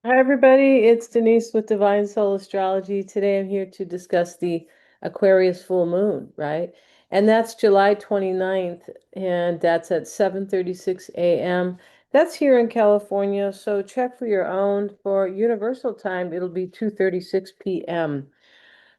Hi, everybody. It's Denise with Divine Soul Astrology. Today I'm here to discuss the Aquarius full moon, right? And that's July 29th, and that's at 7:36 a.m. That's here in California, so check for your own. For universal time, it'll be 2:36 p.m.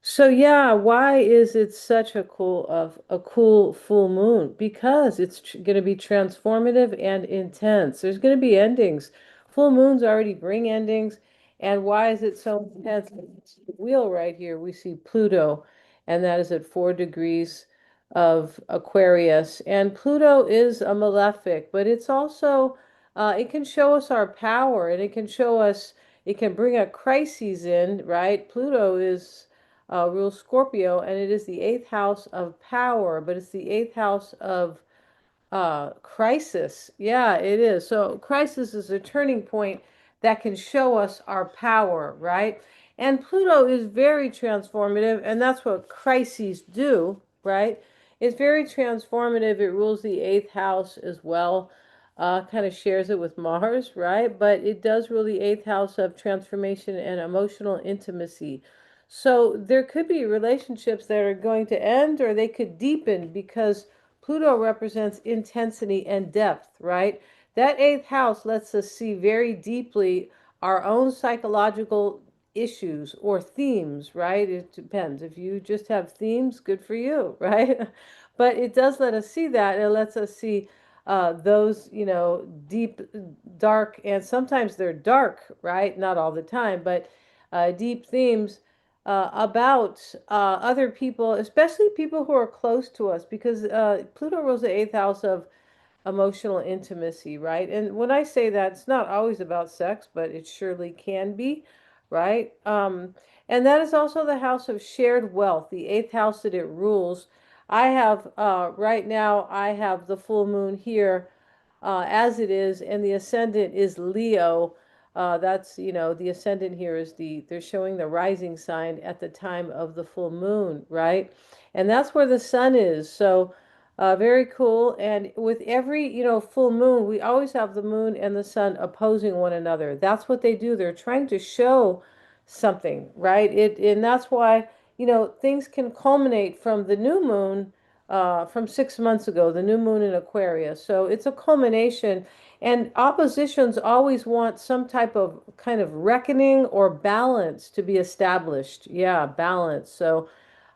So yeah, why is it such a cool full moon? Because it's going to be transformative and intense. There's going to be endings. Full moons already bring endings. And why is it so intense? It's the wheel right here. We see Pluto, and that is at 4 degrees of Aquarius. And Pluto is a malefic, but it's also it can show us our power, and it can bring a crises in, right? Pluto is rules Scorpio, and it is the eighth house of power, but it's the eighth house of crisis. Yeah, it is. So crisis is a turning point that can show us our power, right? And Pluto is very transformative, and that's what crises do, right? It's very transformative. It rules the eighth house as well. Kind of shares it with Mars, right? But it does rule the eighth house of transformation and emotional intimacy. So there could be relationships that are going to end or they could deepen because Pluto represents intensity and depth, right? That eighth house lets us see very deeply our own psychological issues or themes, right? It depends. If you just have themes, good for you, right? But it does let us see that. It lets us see those, deep, dark, and sometimes they're dark, right? Not all the time, but deep themes about other people, especially people who are close to us, because Pluto rules the eighth house of emotional intimacy, right? And when I say that, it's not always about sex, but it surely can be, right? And that is also the house of shared wealth, the eighth house that it rules. I have, right now, I have the full moon here as it is, and the ascendant is Leo. That's, the ascendant here is they're showing the rising sign at the time of the full moon, right? And that's where the sun is. So, very cool. And with every, full moon, we always have the moon and the sun opposing one another. That's what they do. They're trying to show something, right? And that's why, things can culminate from the new moon from 6 months ago, the new moon in Aquarius. So it's a culmination, and oppositions always want some type of kind of reckoning or balance to be established. Yeah, balance. So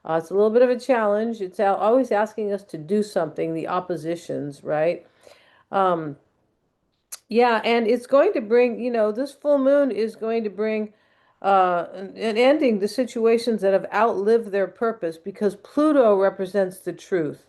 it's a little bit of a challenge. It's always asking us to do something, the oppositions, right? Um, yeah, and it's going to bring, this full moon is going to bring an ending to situations that have outlived their purpose because Pluto represents the truth.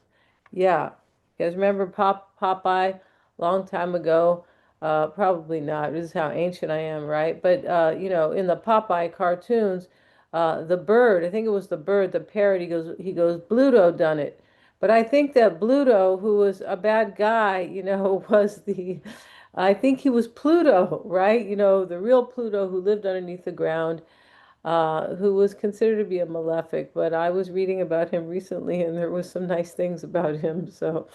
Yeah. You guys remember Popeye long time ago? Probably not. This is how ancient I am, right? But in the Popeye cartoons, the bird, I think it was the bird, the parrot, he goes, Bluto done it. But I think that Bluto, who was a bad guy, was I think he was Pluto, right? The real Pluto who lived underneath the ground, who was considered to be a malefic. But I was reading about him recently, and there was some nice things about him. So,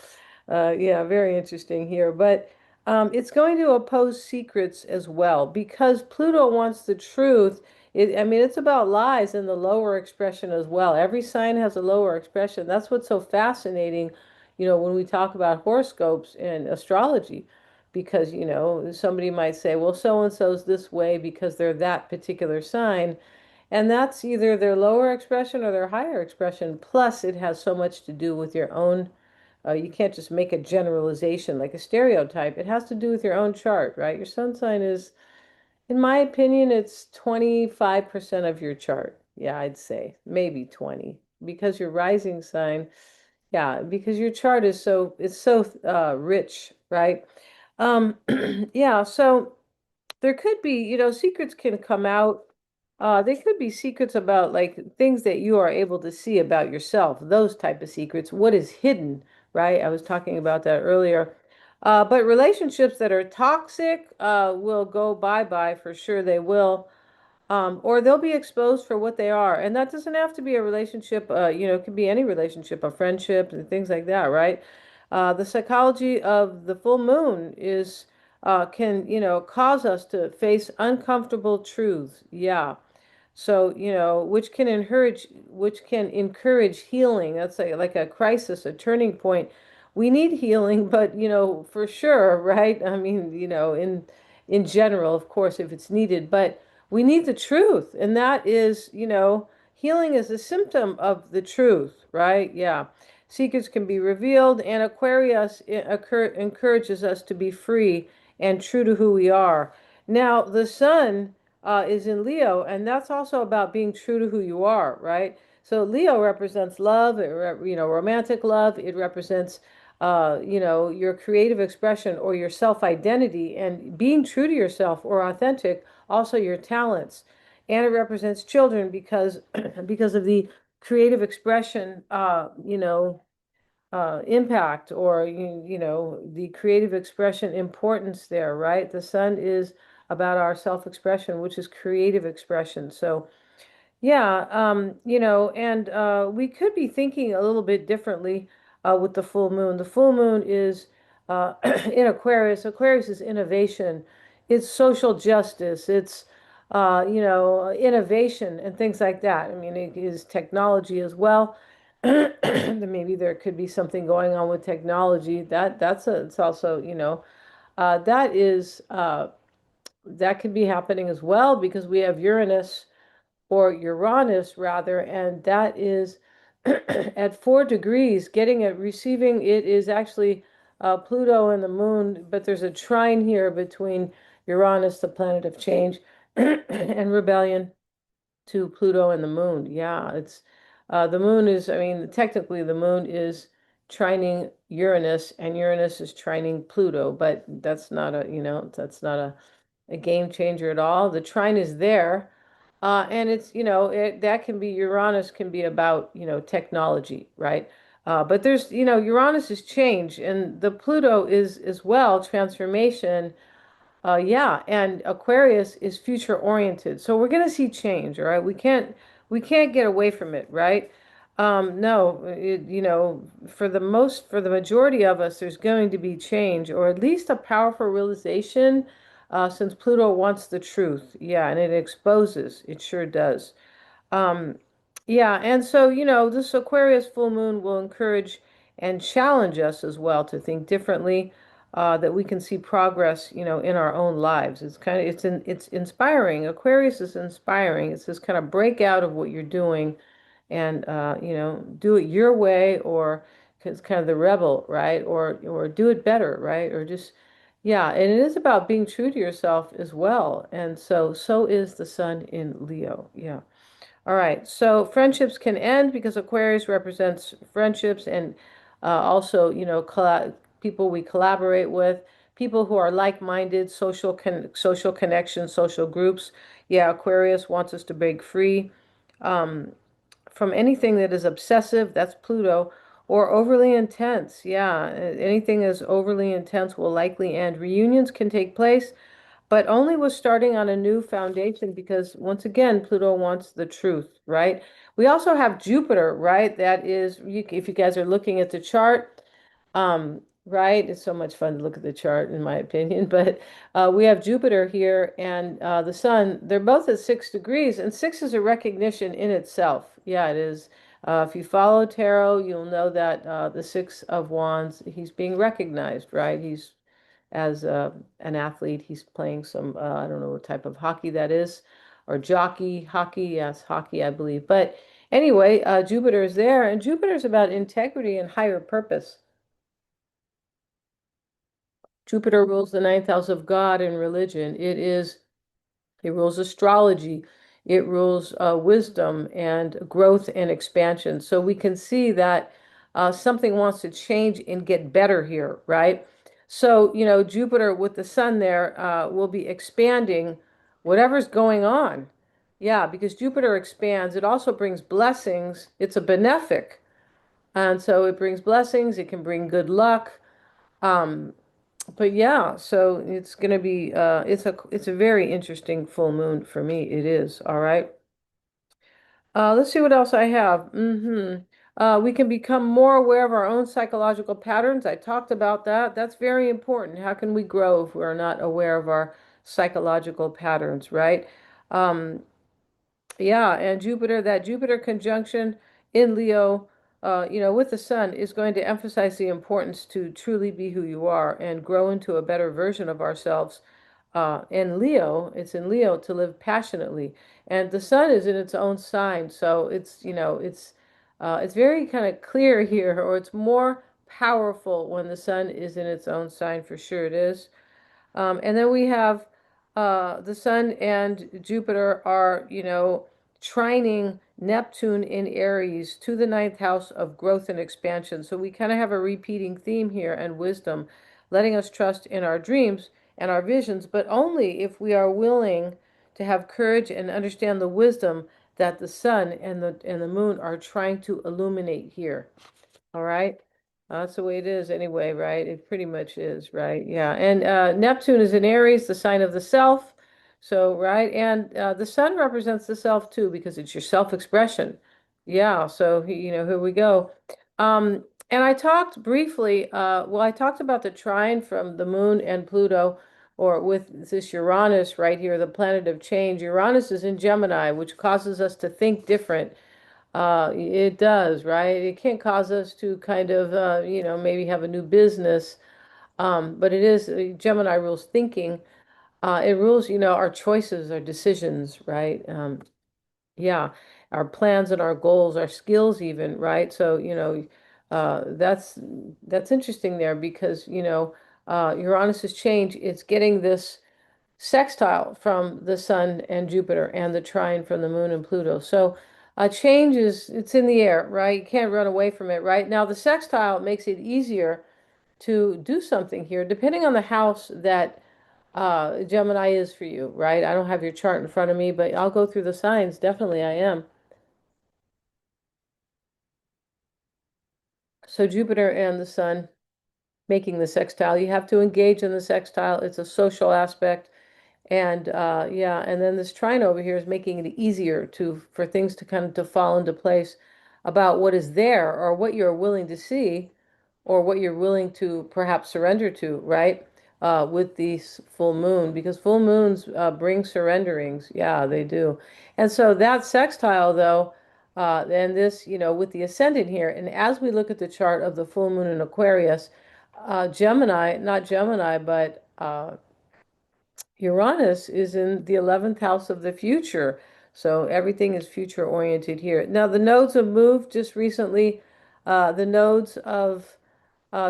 yeah, very interesting here. But it's going to oppose secrets as well because Pluto wants the truth. I mean, it's about lies in the lower expression as well. Every sign has a lower expression. That's what's so fascinating, when we talk about horoscopes and astrology because somebody might say, well, so and so's this way because they're that particular sign, and that's either their lower expression or their higher expression. Plus it has so much to do with your own. You can't just make a generalization like a stereotype. It has to do with your own chart, right? Your sun sign is, in my opinion, it's 25% of your chart. Yeah, I'd say maybe 20 because your rising sign, yeah, because your chart is so rich, right? Um, yeah, so there could be, secrets can come out. They could be secrets about like things that you are able to see about yourself, those type of secrets, what is hidden, right? I was talking about that earlier. But relationships that are toxic will go bye-bye for sure they will. Or they'll be exposed for what they are. And that doesn't have to be a relationship, it could be any relationship, a friendship and things like that, right? The psychology of the full moon is can, cause us to face uncomfortable truths. Yeah. So, which can encourage healing. That's like a crisis, a turning point. We need healing, but, for sure, right? I mean, in general, of course, if it's needed, but we need the truth. And that is, healing is a symptom of the truth, right? Yeah. Secrets can be revealed, and Aquarius encourages us to be free and true to who we are. Now, the sun is in Leo, and that's also about being true to who you are, right? So Leo represents love, romantic love. It represents, your creative expression or your self-identity and being true to yourself or authentic, also your talents. And it represents children because because of the creative expression, impact or the creative expression importance there, right? The sun is about our self-expression, which is creative expression. So yeah, and we could be thinking a little bit differently with the full moon. The full moon is in Aquarius. Aquarius is innovation, it's social justice, it's innovation and things like that. I mean, it is technology as well. Maybe there could be something going on with technology. It's also, that is that could be happening as well because we have Uranus or Uranus rather, and that is at 4 degrees, getting it, receiving it is actually Pluto and the moon, but there's a trine here between Uranus, the planet of change, and rebellion to Pluto and the moon. Yeah, it's the moon is, I mean, technically the moon is trining Uranus and Uranus is trining Pluto, but that's not a game changer at all. The trine is there. And it's, that can be Uranus can be about, technology, right? But there's, Uranus is change and the Pluto is as well transformation. Yeah, and Aquarius is future oriented. So we're going to see change, all right? We can't get away from it, right? No, for the majority of us, there's going to be change, or at least a powerful realization, since Pluto wants the truth. Yeah, and it exposes. It sure does. Um, yeah, and so, this Aquarius full moon will encourage and challenge us as well to think differently, that we can see progress, in our own lives. It's inspiring. Aquarius is inspiring. It's this kind of breakout of what you're doing and, do it your way or it's kind of the rebel, right? Or do it better, right? Or just, yeah, and it is about being true to yourself as well. And so is the sun in Leo. Yeah. All right, so friendships can end because Aquarius represents friendships and also, people we collaborate with, people who are like-minded, social connections, social groups. Yeah, Aquarius wants us to break free um, from anything that is obsessive, that's Pluto, or overly intense. Yeah, anything that's overly intense will likely end. Reunions can take place but only was starting on a new foundation because once again, Pluto wants the truth, right? We also have Jupiter, right? That is, if you guys are looking at the chart, right? It's so much fun to look at the chart, in my opinion. But we have Jupiter here and the Sun. They're both at 6 degrees, and six is a recognition in itself. Yeah, it is. If you follow tarot, you'll know that the Six of Wands, he's being recognized, right? He's as an athlete. He's playing some, I don't know what type of hockey that is, or jockey hockey. Yes, hockey, I believe. But anyway, Jupiter is there, and Jupiter is about integrity and higher purpose. Jupiter rules the ninth house of God and religion. It rules astrology. It rules wisdom and growth and expansion. So we can see that something wants to change and get better here, right? So, Jupiter with the sun there will be expanding whatever's going on. Yeah, because Jupiter expands. It also brings blessings. It's a benefic. And so it brings blessings. It can bring good luck. Um, but yeah, so it's going to be it's a very interesting full moon for me. It is. All right. Let's see what else I have. We can become more aware of our own psychological patterns. I talked about that. That's very important. How can we grow if we're not aware of our psychological patterns, right? Um, yeah, and Jupiter, that Jupiter conjunction in Leo, with the sun is going to emphasize the importance to truly be who you are and grow into a better version of ourselves. In Leo, it's in Leo to live passionately, and the sun is in its own sign, so it's very kind of clear here, or it's more powerful when the sun is in its own sign, for sure it is. And then we have the Sun and Jupiter are, trining Neptune in Aries to the ninth house of growth and expansion. So we kind of have a repeating theme here and wisdom, letting us trust in our dreams and our visions, but only if we are willing to have courage and understand the wisdom that the sun and the moon are trying to illuminate here. All right. That's the way it is anyway, right? It pretty much is, right? Yeah. And Neptune is in Aries, the sign of the self. So, right. And the sun represents the self too, because it's your self-expression. Yeah. So, here we go. And I talked briefly, I talked about the trine from the moon and Pluto, or with this Uranus right here, the planet of change. Uranus is in Gemini, which causes us to think different. It does, right? It can cause us to kind of, maybe have a new business. But it is, Gemini rules thinking. It rules, our choices, our decisions, right? Yeah, our plans and our goals, our skills even, right? So, that's interesting there because, Uranus's change, it's getting this sextile from the Sun and Jupiter and the trine from the Moon and Pluto. So change it's in the air, right? You can't run away from it, right? Now the sextile makes it easier to do something here, depending on the house that Gemini is for you, right? I don't have your chart in front of me, but I'll go through the signs. Definitely I am. So Jupiter and the Sun making the sextile. You have to engage in the sextile. It's a social aspect. And yeah, and then this trine over here is making it easier for things to kind of to fall into place about what is there or what you're willing to see or what you're willing to perhaps surrender to, right? With these full moon, because full moons bring surrenderings. Yeah, they do. And so that sextile, though, and this, with the ascendant here, and as we look at the chart of the full moon in Aquarius, Gemini, not Gemini, but Uranus is in the 11th house of the future. So everything is future oriented here. Now, the nodes have moved just recently. The nodes of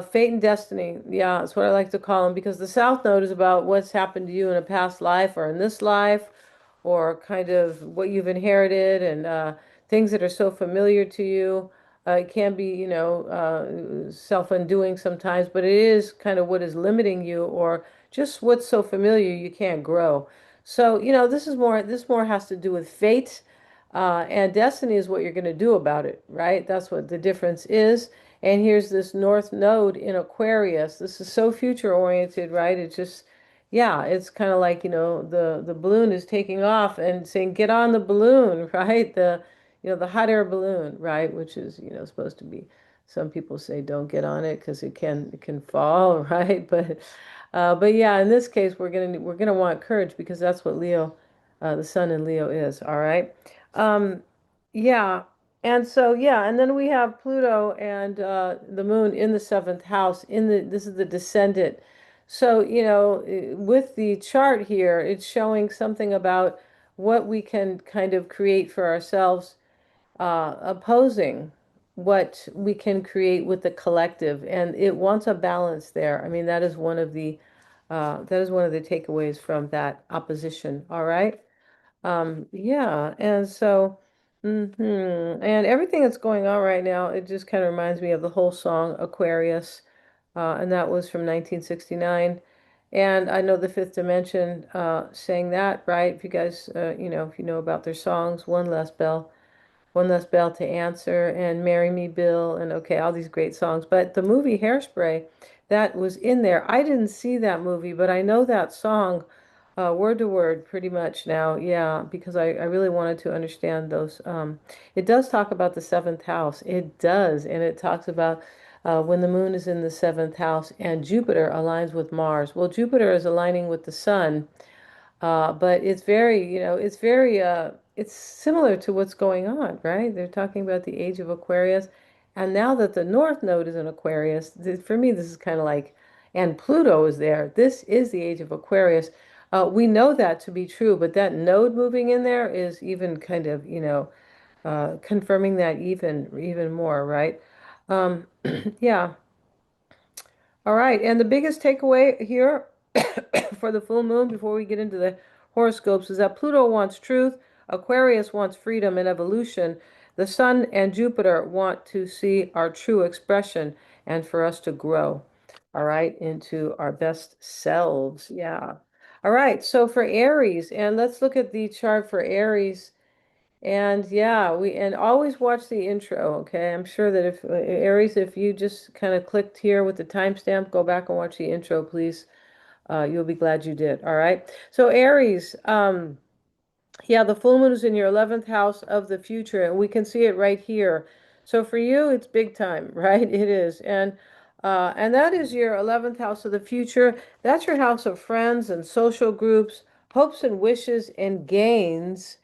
fate and destiny. Yeah, that's what I like to call them because the South Node is about what's happened to you in a past life or in this life, or kind of what you've inherited and things that are so familiar to you. It can be, self-undoing sometimes, but it is kind of what is limiting you or just what's so familiar you can't grow. So, this more has to do with fate, and destiny is what you're going to do about it, right? That's what the difference is. And here's this North Node in Aquarius. This is so future oriented, right? It just, yeah, it's kind of like, the balloon is taking off and saying, get on the balloon, right? The hot air balloon, right? Which is, supposed to be, some people say don't get on it because it can fall, right? But yeah, in this case, we're gonna want courage because that's what Leo, the sun in Leo is, all right? Um, yeah, and so, yeah, and then we have Pluto and the moon in the seventh house this is the descendant. So, with the chart here, it's showing something about what we can kind of create for ourselves, opposing what we can create with the collective. And it wants a balance there. I mean, that is one of the takeaways from that opposition. All right. Yeah, and so, and everything that's going on right now, it just kind of reminds me of the whole song Aquarius, and that was from 1969. And I know the Fifth Dimension sang that, right? If you guys, if you know about their songs, One Less Bell to Answer, and Marry Me, Bill, and okay, all these great songs. But the movie Hairspray, that was in there. I didn't see that movie, but I know that song word to word, pretty much now. Yeah, because I really wanted to understand those. It does talk about the seventh house. It does. And it talks about when the moon is in the seventh house and Jupiter aligns with Mars. Well, Jupiter is aligning with the sun. But it's very, it's similar to what's going on, right? They're talking about the age of Aquarius. And now that the North Node is in Aquarius, for me, this is kind of like, and Pluto is there. This is the age of Aquarius. We know that to be true, but that node moving in there is even kind of, confirming that even more, right? Um, yeah. All right. And the biggest takeaway here for the full moon before we get into the horoscopes is that Pluto wants truth, Aquarius wants freedom and evolution. The Sun and Jupiter want to see our true expression and for us to grow, all right, into our best selves. Yeah. All right. So for Aries, and let's look at the chart for Aries. And yeah, and always watch the intro, okay? I'm sure that if Aries, if you just kind of clicked here with the timestamp, go back and watch the intro, please. You'll be glad you did. All right. So Aries, yeah, the full moon is in your 11th house of the future, and we can see it right here. So for you, it's big time, right? It is. And that is your 11th house of the future. That's your house of friends and social groups, hopes and wishes and gains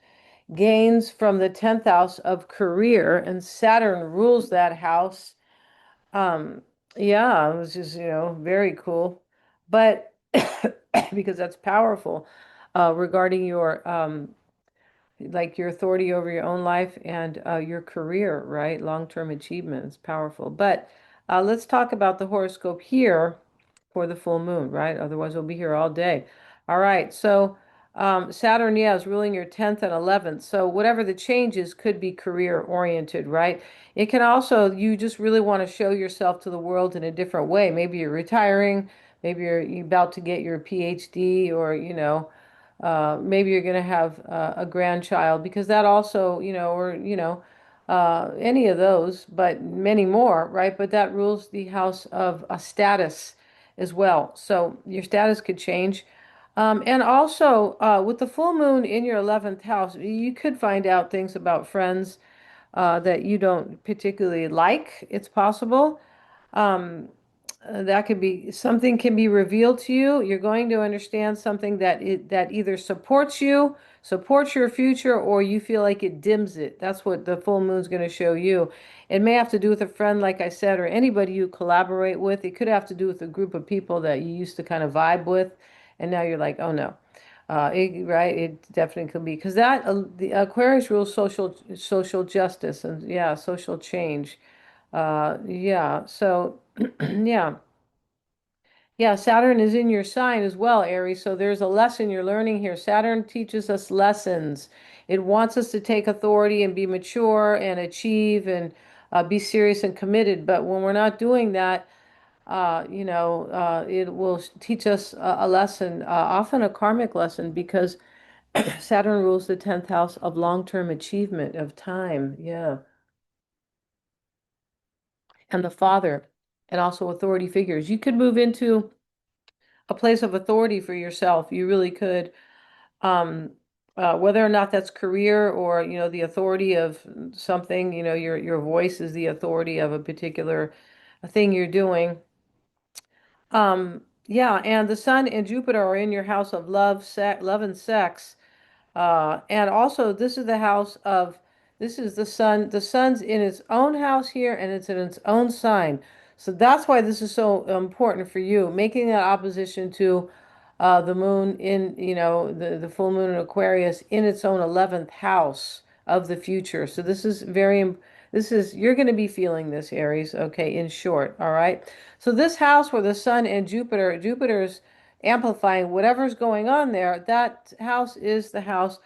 from the 10th house of career, and Saturn rules that house. Um, yeah, it was just, very cool. But because that's powerful regarding your like your authority over your own life and your career, right? Long-term achievement is powerful. But let's talk about the horoscope here for the full moon, right? Otherwise, we'll be here all day. All right. So Saturn, yeah, is ruling your 10th and 11th. So whatever the changes could be career oriented, right? It can also, you just really want to show yourself to the world in a different way. Maybe you're retiring, maybe you're about to get your PhD, or, maybe you're going to have a grandchild, because that also, or, any of those, but many more, right? But that rules the house of a status as well. So your status could change. And also, with the full moon in your 11th house, you could find out things about friends that you don't particularly like. It's possible. Um, that could be something can be revealed to you. You're going to understand something that either supports you, supports your future, or you feel like it dims it. That's what the full moon's going to show you. It may have to do with a friend, like I said, or anybody you collaborate with. It could have to do with a group of people that you used to kind of vibe with, and now you're like, oh no. Right, it definitely could be because that the Aquarius rules social justice and yeah, social change. Yeah, so yeah. Yeah, Saturn is in your sign as well, Aries. So there's a lesson you're learning here. Saturn teaches us lessons. It wants us to take authority and be mature and achieve and be serious and committed. But when we're not doing that, it will teach us a lesson, often a karmic lesson, because Saturn rules the 10th house of long-term achievement of time. Yeah. And the father, and also authority figures. You could move into a place of authority for yourself. You really could. Um, Whether or not that's career or, the authority of something, your voice is the authority of a particular thing you're doing. Yeah, and the Sun and Jupiter are in your house of love and sex. And also, this is the house of, this is the sun. The sun's in its own house here, and it's in its own sign. So that's why this is so important for you, making that opposition to the moon in, the full moon in Aquarius in its own 11th house of the future. So this is you're going to be feeling this, Aries, okay, in short, all right? So this house where the sun and Jupiter's amplifying whatever's going on there, that house is the house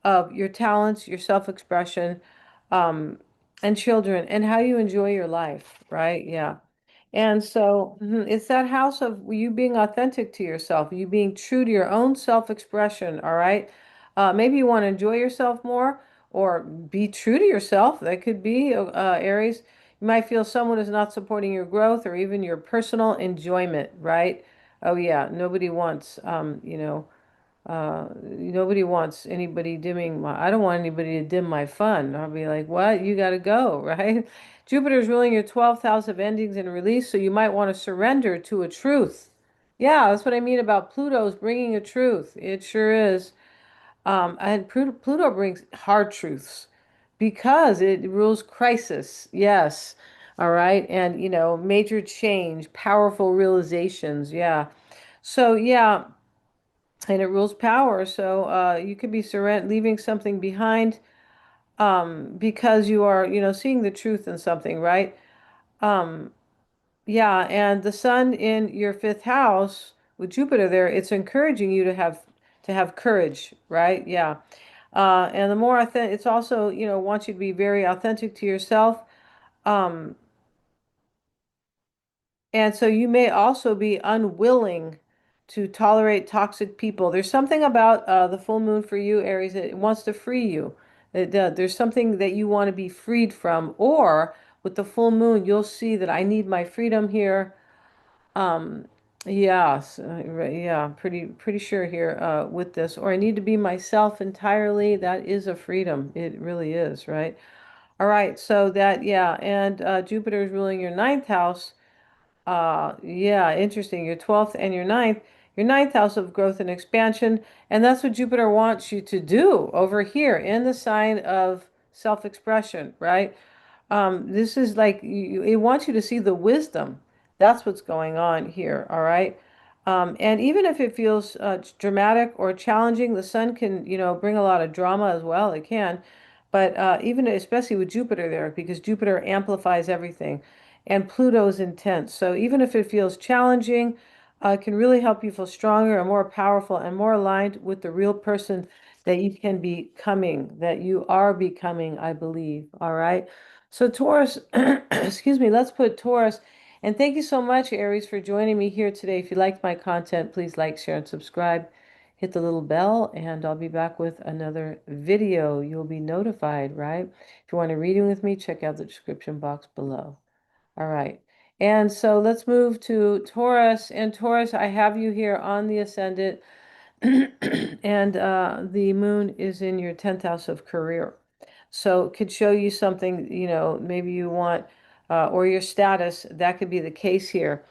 of your talents, your self-expression, and children, and how you enjoy your life, right? Yeah. And so it's that house of you being authentic to yourself, you being true to your own self-expression, all right? Maybe you want to enjoy yourself more or be true to yourself. That could be Aries. You might feel someone is not supporting your growth or even your personal enjoyment, right? Oh yeah, nobody wants, Nobody wants anybody dimming my, I don't want anybody to dim my fun. I'll be like, what? You got to go, right? Jupiter's ruling your 12th house of endings and release, so you might want to surrender to a truth. Yeah, that's what I mean about Pluto's bringing a truth. It sure is. And Pluto brings hard truths because it rules crisis. Yes. All right. And, major change, powerful realizations. Yeah. So, yeah, and it rules power. So you could be leaving something behind because you are, seeing the truth in something, right? Um, yeah, and the sun in your fifth house with Jupiter there, it's encouraging you to have courage, right? Yeah. And the more authentic, it's also, wants you to be very authentic to yourself. Um, And so you may also be unwilling to tolerate toxic people. There's something about the full moon for you, Aries, that it wants to free you. There's something that you want to be freed from. Or with the full moon, you'll see that I need my freedom here. Um, yes, yeah, pretty sure here with this. Or I need to be myself entirely. That is a freedom. It really is, right? All right, so that, yeah, and Jupiter is ruling your ninth house. Yeah, interesting. Your 12th and your ninth house of growth and expansion. And that's what Jupiter wants you to do over here in the sign of self-expression, right? This is like it wants you to see the wisdom. That's what's going on here, all right? And even if it feels dramatic or challenging, the sun can, bring a lot of drama as well. It can. But even especially with Jupiter there, because Jupiter amplifies everything and Pluto is intense. So even if it feels challenging, it can really help you feel stronger and more powerful and more aligned with the real person that you can be becoming, that you are becoming, I believe. All right. So Taurus, excuse me, let's put Taurus. And thank you so much, Aries, for joining me here today. If you liked my content, please like, share, and subscribe. Hit the little bell, and I'll be back with another video. You'll be notified, right? If you want a reading with me, check out the description box below. All right. And so let's move to Taurus. And Taurus, I have you here on the ascendant, and the moon is in your 10th house of career. So it could show you something, maybe you want, or your status. That could be the case here.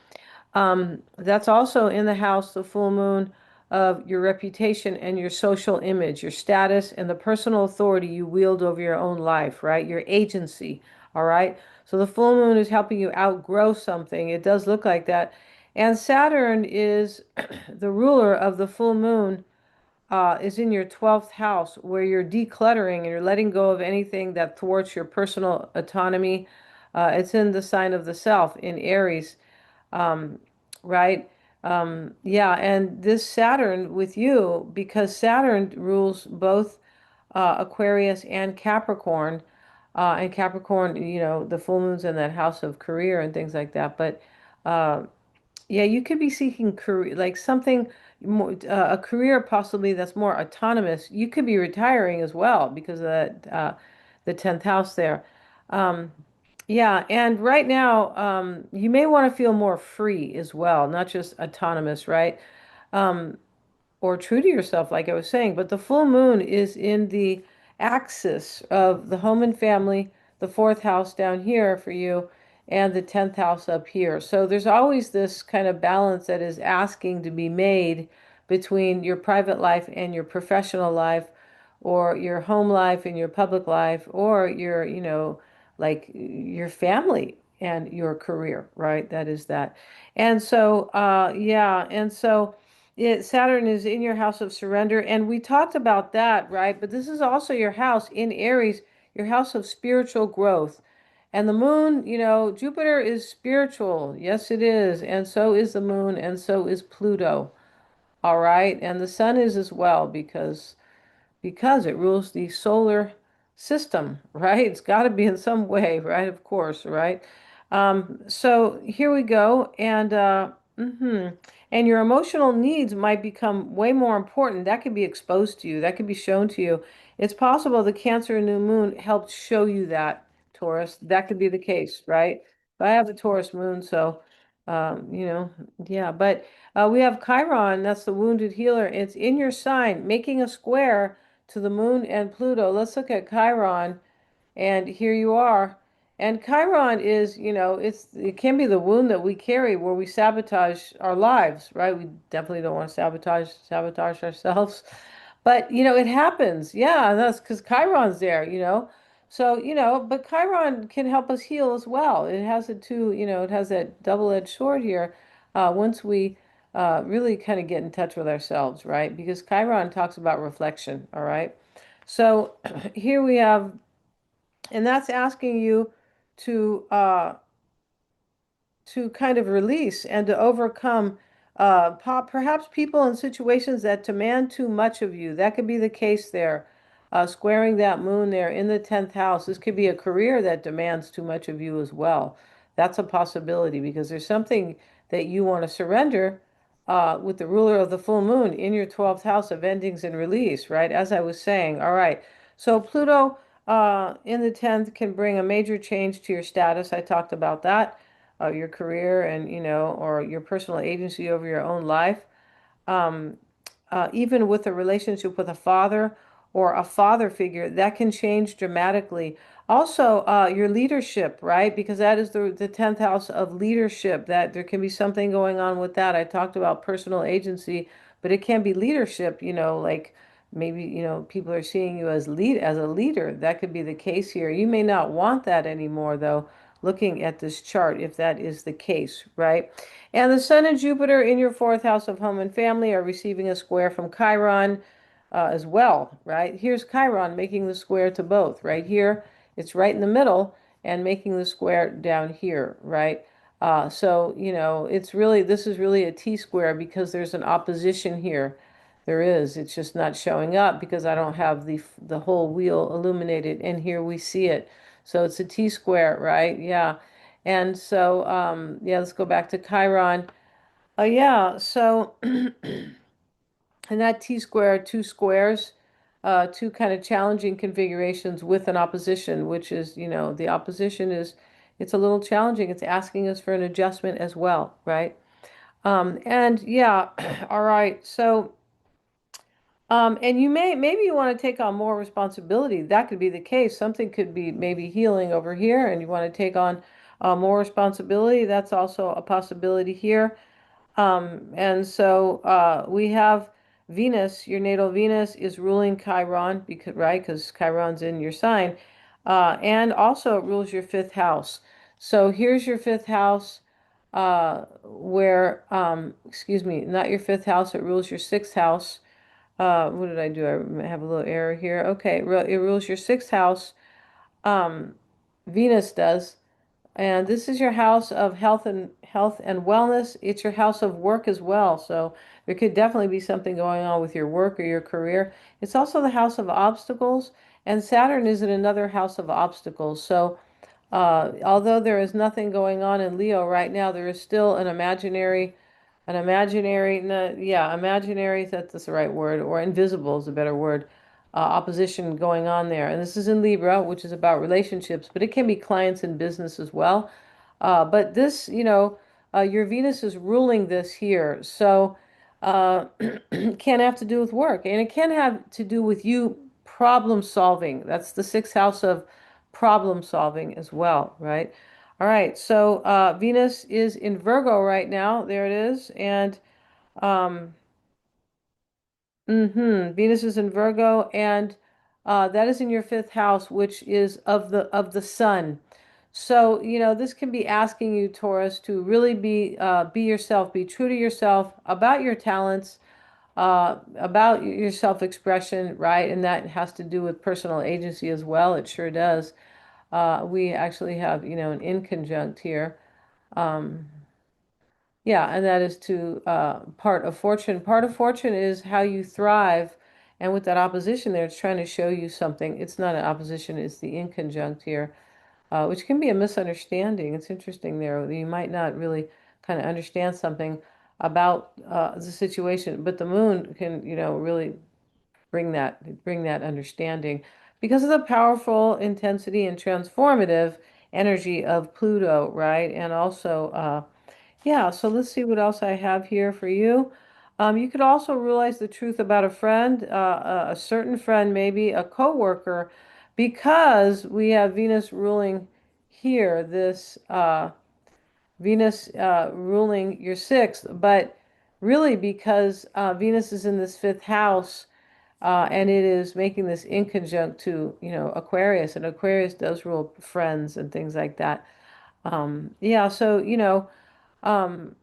That's also in the house, the full moon of your reputation and your social image, your status, and the personal authority you wield over your own life, right? Your agency, all right? So the full moon is helping you outgrow something. It does look like that. And Saturn is the ruler of the full moon, is in your 12th house where you're decluttering and you're letting go of anything that thwarts your personal autonomy. It's in the sign of the self in Aries, um, right? Yeah, and this Saturn with you, because Saturn rules both Aquarius and Capricorn, the full moon's in that house of career and things like that. But uh, yeah, you could be seeking career, like something more, a career possibly that's more autonomous. You could be retiring as well because of that, the 10th house there. Um, yeah, and right now, you may want to feel more free as well, not just autonomous, right? Um, or true to yourself, like I was saying. But the full moon is in the axis of the home and family, the fourth house down here for you, and the 10th house up here. So there's always this kind of balance that is asking to be made between your private life and your professional life, or your home life and your public life, or your, like your family and your career, right? That is that. And so, yeah, and so Saturn is in your house of surrender, and we talked about that, right? But this is also your house in Aries, your house of spiritual growth. And the moon, Jupiter is spiritual. Yes, it is. And so is the moon, and so is Pluto. All right. And the sun is as well because it rules the solar system, right? It's got to be in some way, right? Of course, right? So here we go. And your emotional needs might become way more important. That could be exposed to you. That could be shown to you. It's possible the Cancer new moon helped show you that, Taurus. That could be the case, right? I have the Taurus moon, so You know, yeah, but we have Chiron, that's the wounded healer. It's in your sign, making a square to the moon and Pluto. Let's look at Chiron. And here you are. And Chiron is, it can be the wound that we carry where we sabotage our lives, right? We definitely don't want to sabotage ourselves. But, it happens. Yeah, and that's because Chiron's there. So, but Chiron can help us heal as well. It has it has that double-edged sword here. Once we really kind of get in touch with ourselves, right? Because Chiron talks about reflection, all right? So here we have, and that's asking you to kind of release and to overcome perhaps people in situations that demand too much of you. That could be the case there. Squaring that moon there in the 10th house. This could be a career that demands too much of you as well. That's a possibility because there's something that you want to surrender with the ruler of the full moon in your 12th house of endings and release, right? As I was saying. All right. So Pluto in the 10th can bring a major change to your status. I talked about that, your career and, or your personal agency over your own life. Um, Even with a relationship with a father or a father figure, that can change dramatically. Also, your leadership, right? Because that is the 10th house of leadership, that there can be something going on with that. I talked about personal agency, but it can be leadership, like maybe, people are seeing you as a leader. That could be the case here. You may not want that anymore, though, looking at this chart, if that is the case, right? And the Sun and Jupiter in your fourth house of home and family are receiving a square from Chiron as well, right? Here's Chiron making the square to both. Right here, it's right in the middle and making the square down here, right? So, this is really a T-square because there's an opposition here. There is. It's just not showing up because I don't have the whole wheel illuminated, and here we see it. So it's a T-square, right? Yeah. And so, yeah, let's go back to Chiron. Yeah, so, and that T square, two squares, two kind of challenging configurations with an opposition, which is, the opposition is, it's a little challenging. It's asking us for an adjustment as well, right? And yeah, all right. So, and maybe you want to take on more responsibility. That could be the case. Something could be maybe healing over here, and you want to take on more responsibility. That's also a possibility here. And so we have Venus, your natal Venus is ruling Chiron, because, right? Because Chiron's in your sign. And also it rules your fifth house. So here's your fifth house, excuse me, not your fifth house, it rules your sixth house. What did I do? I have a little error here. Okay, it rules your sixth house. Um, Venus does. And this is your house of health and wellness. It's your house of work as well. So there could definitely be something going on with your work or your career. It's also the house of obstacles, and Saturn is in another house of obstacles. So although there is nothing going on in Leo right now, there is still no, yeah, imaginary, that's the right word, or invisible is a better word, opposition going on there. And this is in Libra, which is about relationships, but it can be clients and business as well. But this, your Venus is ruling this here. So it can have to do with work, and it can have to do with you problem solving. That's the sixth house of problem solving as well, right? All right, so Venus is in Virgo right now. There it is. And um, Venus is in Virgo, and that is in your fifth house, which is of the sun. So, this can be asking you, Taurus, to really be yourself, be true to yourself about your talents, about your self-expression, right? And that has to do with personal agency as well. It sure does. We actually have, an in conjunct here. Um, yeah, and that is to part of fortune. Part of fortune is how you thrive. And with that opposition there, it's trying to show you something. It's not an opposition, it's the in conjunct here, which can be a misunderstanding. It's interesting there. You might not really kind of understand something about the situation, but the moon can, really bring that understanding because of the powerful intensity and transformative energy of Pluto, right? And also Yeah, so let's see what else I have here for you. You could also realize the truth about a friend, a certain friend, maybe a coworker, because we have Venus ruling here, this Venus ruling your sixth, but really because Venus is in this fifth house, and it is making this inconjunct to, Aquarius, and Aquarius does rule friends and things like that. Yeah, so, um,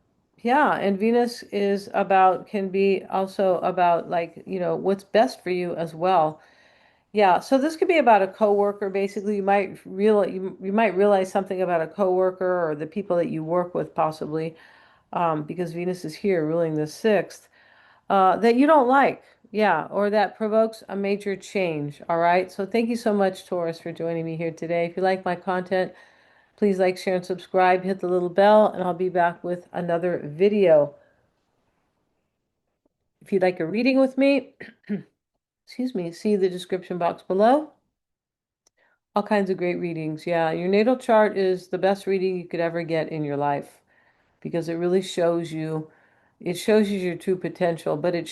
yeah, and Venus is about, can be also about like, what's best for you as well. Yeah, so this could be about a coworker. Basically, you might realize something about a coworker or the people that you work with, possibly, because Venus is here ruling the sixth, that you don't like. Yeah, or that provokes a major change. All right. So thank you so much, Taurus, for joining me here today. If you like my content, please like, share, and subscribe. Hit the little bell, and I'll be back with another video. If you'd like a reading with me, excuse me, see the description box below. All kinds of great readings. Yeah, your natal chart is the best reading you could ever get in your life because it really shows you your true potential, but it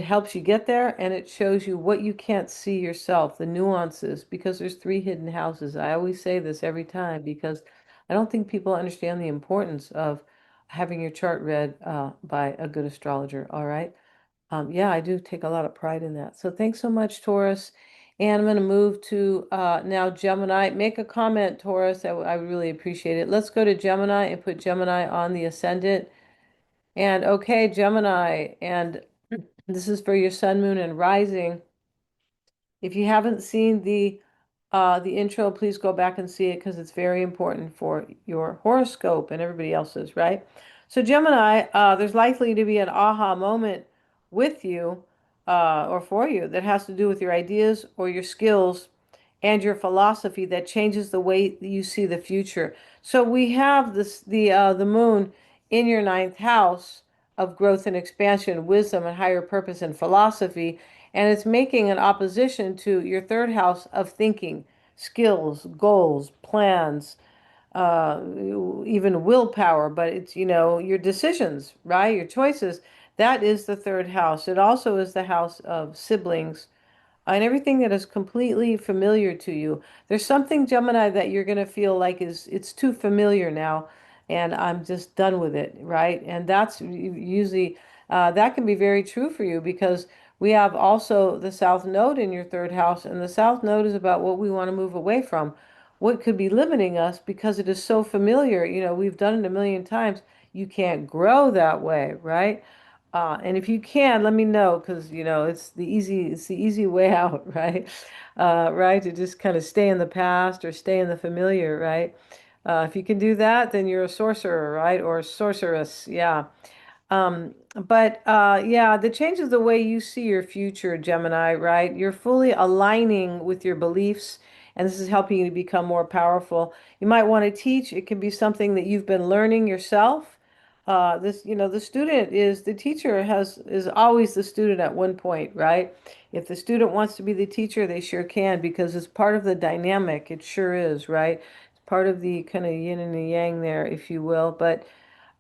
helps you get there and it shows you what you can't see yourself, the nuances, because there's three hidden houses. I always say this every time because I don't think people understand the importance of having your chart read by a good astrologer. All right. Yeah, I do take a lot of pride in that. So thanks so much, Taurus. And I'm going to move to now Gemini. Make a comment, Taurus. I would really appreciate it. Let's go to Gemini and put Gemini on the ascendant. And okay, Gemini. And this is for your sun, moon, and rising. If you haven't seen the intro, please go back and see it because it's very important for your horoscope and everybody else's, right? So Gemini, there's likely to be an aha moment with you or for you that has to do with your ideas or your skills and your philosophy that changes the way that you see the future. So we have the moon in your ninth house of growth and expansion, wisdom and higher purpose and philosophy, and it's making an opposition to your third house of thinking, skills, goals, plans, uh, even willpower, but it's, your decisions, right? Your choices. That is the third house. It also is the house of siblings and everything that is completely familiar to you. There's something, Gemini, that you're going to feel like it's too familiar now, and I'm just done with it, right? And that's usually that can be very true for you because we have also the South Node in your third house, and the South Node is about what we want to move away from, what could be limiting us because it is so familiar. We've done it a million times. You can't grow that way, right? And if you can, let me know because it's the easy way out, right? Right, to just kind of stay in the past or stay in the familiar, right? If you can do that, then you're a sorcerer, right? Or a sorceress, yeah. But yeah, the changes the way you see your future, Gemini, right? You're fully aligning with your beliefs, and this is helping you to become more powerful. You might want to teach. It can be something that you've been learning yourself. The student is the teacher is always the student at one point, right? If the student wants to be the teacher, they sure can because it's part of the dynamic. It sure is, right? It's part of the kind of yin and the yang there, if you will. But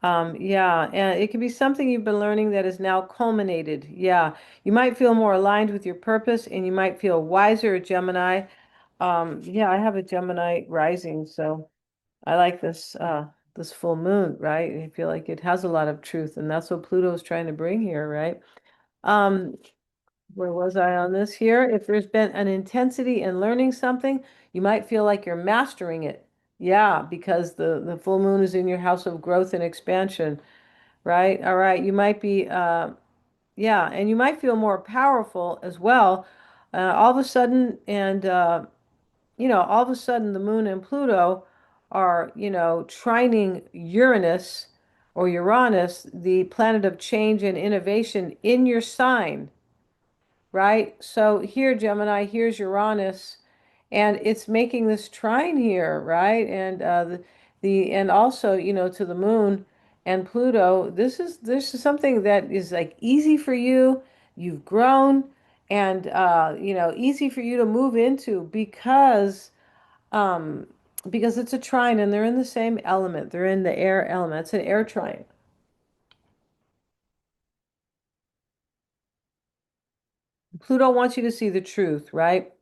yeah, and it can be something you've been learning that is now culminated. Yeah, you might feel more aligned with your purpose and you might feel wiser, Gemini. Yeah, I have a Gemini rising, so I like this full moon, right? I feel like it has a lot of truth, and that's what Pluto is trying to bring here, right? Um, where was I on this here? If there's been an intensity in learning something, you might feel like you're mastering it. Yeah, because the full moon is in your house of growth and expansion, right? All right, you might be yeah, and you might feel more powerful as well. All of a sudden, and all of a sudden the moon and Pluto are, trining Uranus, the planet of change and innovation in your sign, right? So here, Gemini, here's Uranus, and it's making this trine here, right? And and also, to the moon and Pluto. This is something that is like easy for you. You've grown, and easy for you to move into because um, because it's a trine and they're in the same element. They're in the air element. It's an air trine. Pluto wants you to see the truth, right?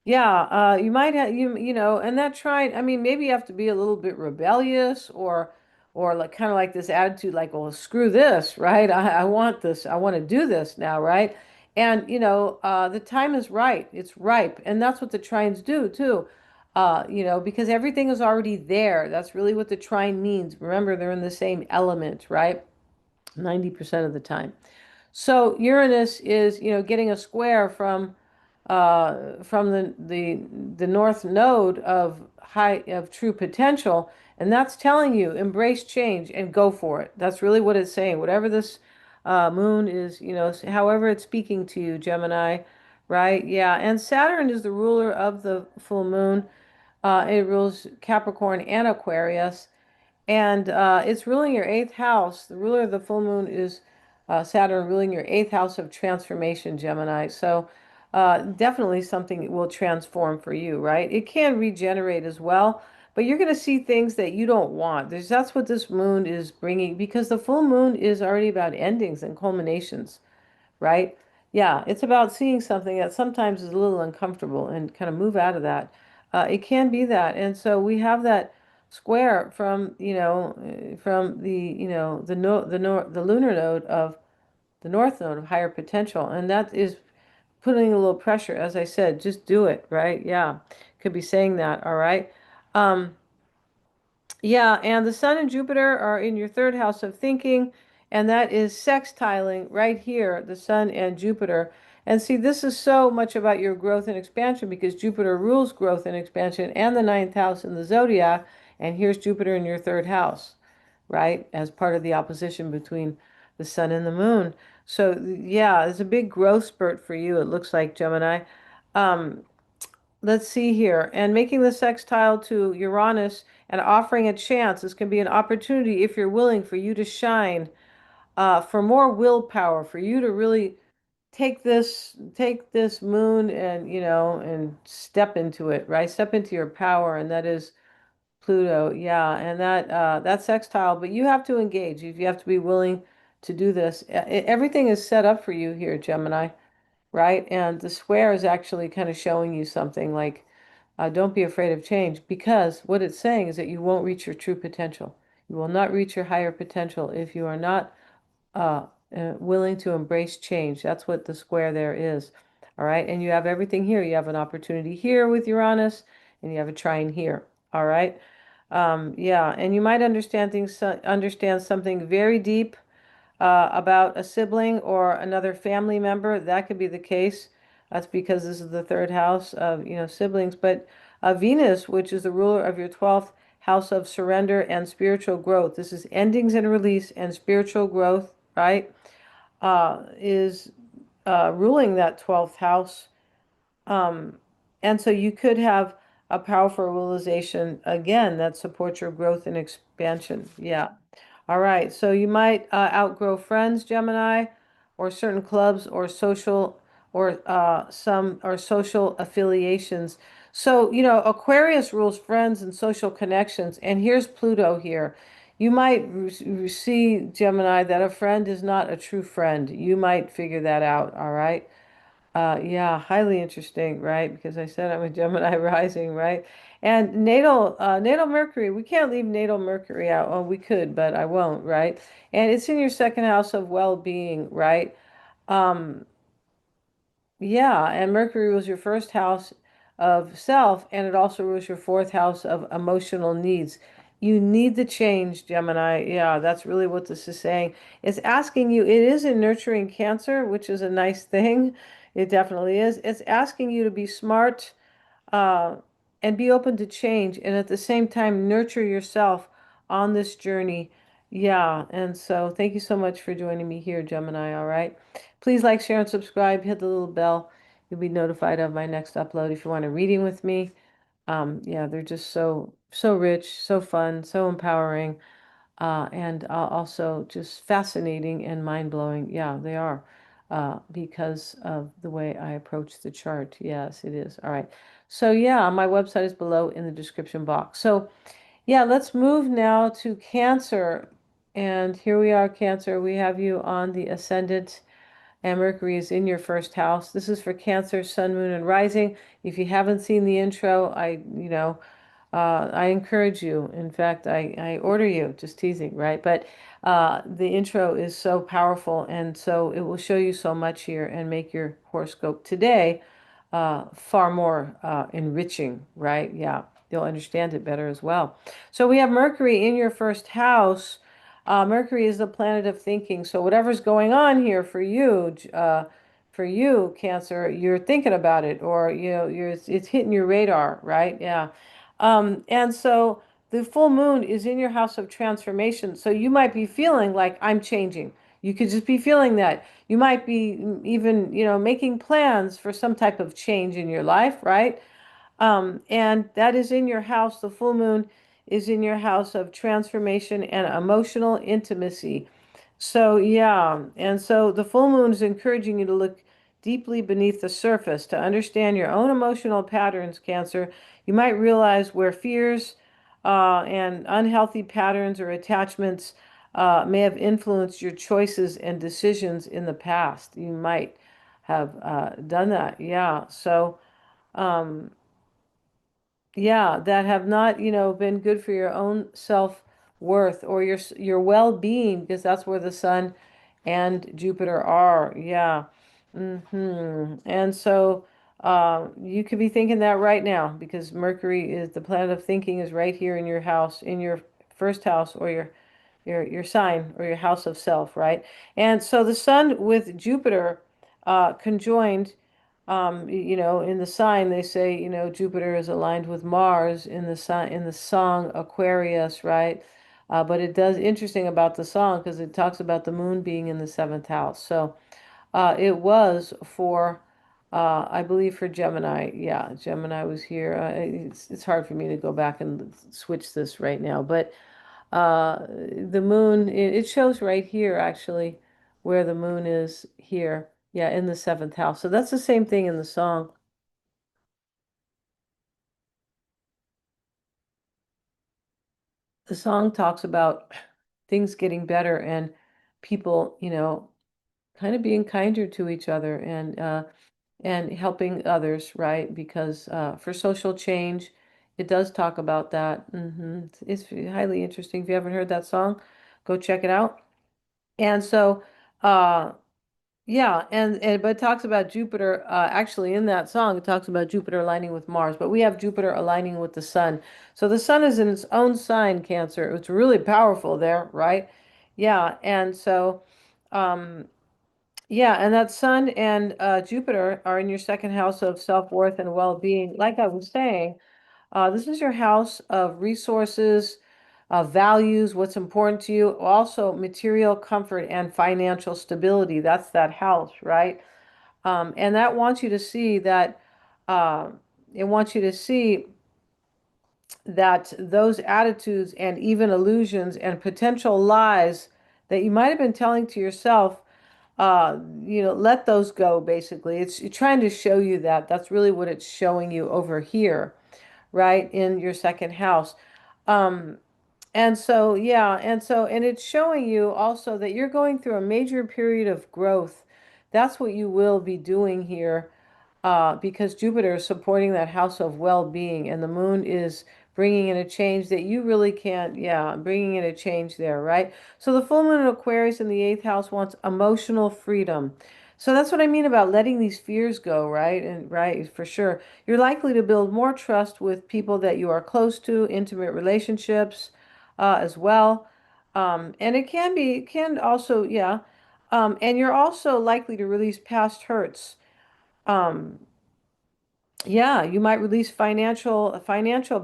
Yeah, you might have you know, and that trying, I mean, maybe you have to be a little bit rebellious or like kind of like this attitude like, well, screw this, right? I want this. I want to do this now, right? And the time is right. It's ripe. And that's what the trines do too. Because everything is already there. That's really what the trine means. Remember, they're in the same element, right? 90% of the time. So Uranus is, getting a square from the north node of true potential, and that's telling you embrace change and go for it. That's really what it's saying. Whatever this moon is, however it's speaking to you, Gemini, right? Yeah, and Saturn is the ruler of the full moon. It rules Capricorn and Aquarius. And it's ruling your eighth house. The ruler of the full moon is Saturn, ruling your eighth house of transformation, Gemini. So definitely something will transform for you, right? It can regenerate as well, but you're going to see things that you don't want. That's what this moon is bringing, because the full moon is already about endings and culminations, right? Yeah, it's about seeing something that sometimes is a little uncomfortable and kind of move out of that. It can be that. And so we have that square from, from the, the no, the lunar node of the north node of higher potential. And that is putting a little pressure. As I said, just do it, right? Yeah. Could be saying that. All right. Um, yeah, and the Sun and Jupiter are in your third house of thinking, and that is sextiling right here, the Sun and Jupiter. And see, this is so much about your growth and expansion because Jupiter rules growth and expansion and the ninth house in the zodiac. And here's Jupiter in your third house, right? As part of the opposition between the Sun and the Moon. So, yeah, it's a big growth spurt for you, it looks like, Gemini. Um, let's see here. And making the sextile to Uranus and offering a chance. This can be an opportunity if you're willing for you to shine, for more willpower, for you to really take this moon and and step into it, right? Step into your power, and that is Pluto. Yeah, and that sextile, but you have to engage. You have to be willing to do this. Everything is set up for you here, Gemini, right? And the square is actually kind of showing you something like, don't be afraid of change, because what it's saying is that you won't reach your true potential. You will not reach your higher potential if you are not uh, willing to embrace change. That's what the square there is. All right. And you have everything here. You have an opportunity here with Uranus, and you have a trine here. All right. Yeah. And you might understand something very deep about a sibling or another family member. That could be the case. That's because this is the third house of, siblings. But Venus, which is the ruler of your 12th house of surrender and spiritual growth. This is endings and release and spiritual growth, right? Is ruling that 12th house. Um, and so you could have a powerful realization again that supports your growth and expansion. Yeah. All right, so you might outgrow friends, Gemini, or certain clubs or social or some or social affiliations. So, Aquarius rules friends and social connections, and here's Pluto here. You might see, Gemini, that a friend is not a true friend. You might figure that out, all right? Yeah, highly interesting, right? Because I said I'm a Gemini rising, right? And natal Mercury, we can't leave natal Mercury out. Well, we could, but I won't, right? And it's in your second house of well-being, right? Um, yeah, and Mercury was your first house of self, and it also was your fourth house of emotional needs. You need the change, Gemini. Yeah, that's really what this is saying. It's asking you, it is in nurturing Cancer, which is a nice thing. It definitely is. It's asking you to be smart, uh, and be open to change, and at the same time, nurture yourself on this journey. Yeah, and so thank you so much for joining me here, Gemini. All right. Please like, share, and subscribe. Hit the little bell. You'll be notified of my next upload if you want a reading with me. Yeah, they're just so rich, so fun, so empowering, and also just fascinating and mind-blowing. Yeah, they are. because of the way I approach the chart. Yes, it is. All right. So yeah, my website is below in the description box. So yeah, let's move now to Cancer. And here we are, Cancer. We have you on the ascendant, and Mercury is in your first house. This is for Cancer, Sun, Moon, and Rising. If you haven't seen the intro, I encourage you. In fact, I order you, just teasing, right? But the intro is so powerful, and so it will show you so much here and make your horoscope today far more enriching, right? Yeah, you'll understand it better as well. So we have Mercury in your first house. Mercury is the planet of thinking. So whatever's going on here for you, Cancer, you're thinking about it, or it's hitting your radar, right? Yeah. And so the full moon is in your house of transformation. So you might be feeling like I'm changing. You could just be feeling that. You might be even, making plans for some type of change in your life, right? And that is in your house. The full moon is in your house of transformation and emotional intimacy. So, yeah. And so the full moon is encouraging you to look deeply beneath the surface to understand your own emotional patterns, Cancer. You might realize where fears and unhealthy patterns or attachments may have influenced your choices and decisions in the past. You might have done that. Yeah. So, um, yeah, that have not, been good for your own self-worth or your well-being, because that's where the sun and Jupiter are. Yeah. And so you could be thinking that right now, because Mercury is the planet of thinking, is right here in your house, in your first house, or your sign, or your house of self, right? And so the sun with Jupiter conjoined, in the sign they say, Jupiter is aligned with Mars in the sign, in the song Aquarius, right? But it does interesting about the song because it talks about the moon being in the seventh house. So it was for, I believe, for Gemini. Yeah, Gemini was here. It's hard for me to go back and switch this right now, but the moon, it shows right here actually where the moon is here. Yeah, in the seventh house. So that's the same thing in the song. The song talks about things getting better and people, kind of being kinder to each other and helping others, right? Because for social change, it does talk about that. It's highly interesting. If you haven't heard that song, go check it out. And so, uh, yeah, and but it talks about Jupiter. Actually, in that song, it talks about Jupiter aligning with Mars, but we have Jupiter aligning with the sun. So the sun is in its own sign, Cancer. It's really powerful there, right? Yeah, and so, um, yeah, and that sun and Jupiter are in your second house of self-worth and well-being. Like I was saying, this is your house of resources, values, what's important to you, also material comfort and financial stability. That's that house, right? And that wants you to see that, uh, it wants you to see that those attitudes and even illusions and potential lies that you might have been telling to yourself, let those go, basically. It's trying to show you that. That's really what it's showing you over here, right, in your second house. Um, and so, yeah, and it's showing you also that you're going through a major period of growth. That's what you will be doing here, because Jupiter is supporting that house of well-being, and the moon is bringing in a change that you really can't, yeah, bringing in a change there, right? So the full moon in Aquarius in the eighth house wants emotional freedom. So that's what I mean about letting these fears go, right? And right, for sure. You're likely to build more trust with people that you are close to, intimate relationships, as well. And it can also, yeah. And you're also likely to release past hurts. Um, yeah, you might release financial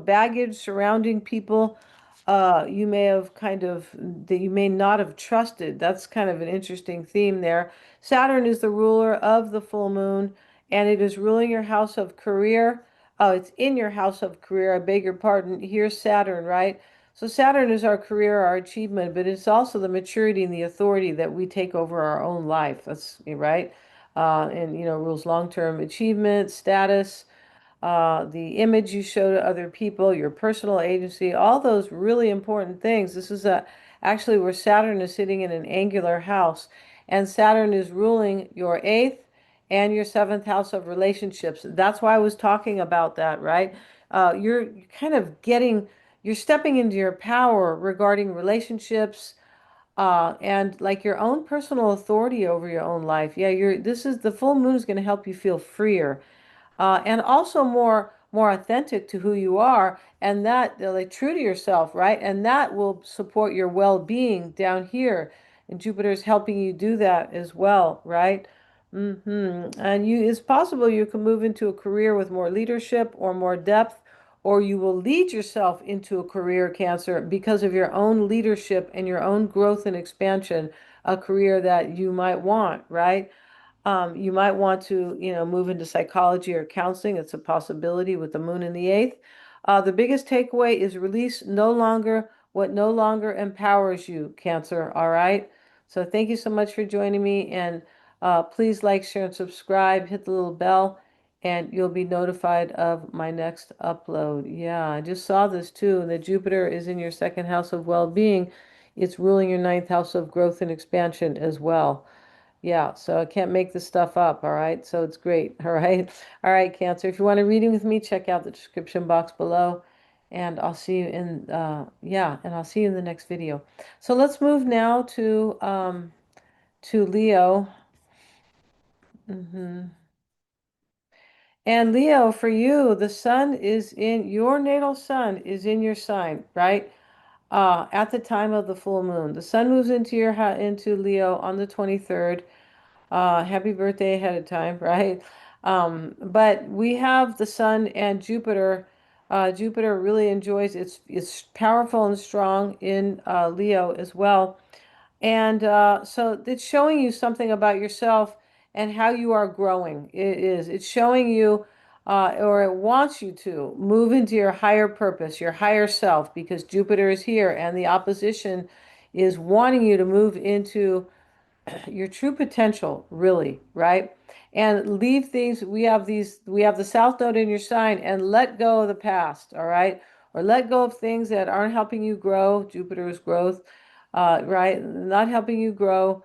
baggage surrounding people you may have kind of that you may not have trusted. That's kind of an interesting theme there. Saturn is the ruler of the full moon, and it is ruling your house of career. Oh, it's in your house of career. I beg your pardon. Here's Saturn, right? So Saturn is our career, our achievement, but it's also the maturity and the authority that we take over our own life. That's right. And rules long-term achievement, status, the image you show to other people, your personal agency, all those really important things. This is actually where Saturn is sitting in an angular house, and Saturn is ruling your eighth and your seventh house of relationships. That's why I was talking about that, right? You're kind of you're stepping into your power regarding relationships, and like your own personal authority over your own life. Yeah, this is the full moon is going to help you feel freer, and also more authentic to who you are, and that like true to yourself, right? And that will support your well-being down here. And Jupiter's helping you do that as well, right? And it's possible you can move into a career with more leadership or more depth, or you will lead yourself into a career, Cancer, because of your own leadership and your own growth and expansion, a career that you might want, right? You might want to, move into psychology or counseling. It's a possibility with the moon in the eighth. The biggest takeaway is release what no longer empowers you, Cancer. All right. So thank you so much for joining me. And please like, share, and subscribe. Hit the little bell, and you'll be notified of my next upload. Yeah, I just saw this too. That Jupiter is in your second house of well-being. It's ruling your ninth house of growth and expansion as well. Yeah, so I can't make this stuff up, all right? So it's great, all right? All right, Cancer. If you want a reading with me, check out the description box below, and I'll see you and I'll see you in the next video. So let's move now to Leo. hmm And Leo, for you, the sun is in your natal sun is in your sign, right? At the time of the full moon. The sun moves into into Leo on the 23rd. Happy birthday ahead of time, right? But we have the sun and Jupiter. Jupiter really enjoys it's powerful and strong in Leo as well. And so it's showing you something about yourself and how you are growing. It is. It's showing you, or it wants you to move into your higher purpose, your higher self, because Jupiter is here and the opposition is wanting you to move into your true potential, really, right? And leave things, we have the South Node in your sign, and let go of the past, all right? Or let go of things that aren't helping you grow, Jupiter's growth, right? Not helping you grow,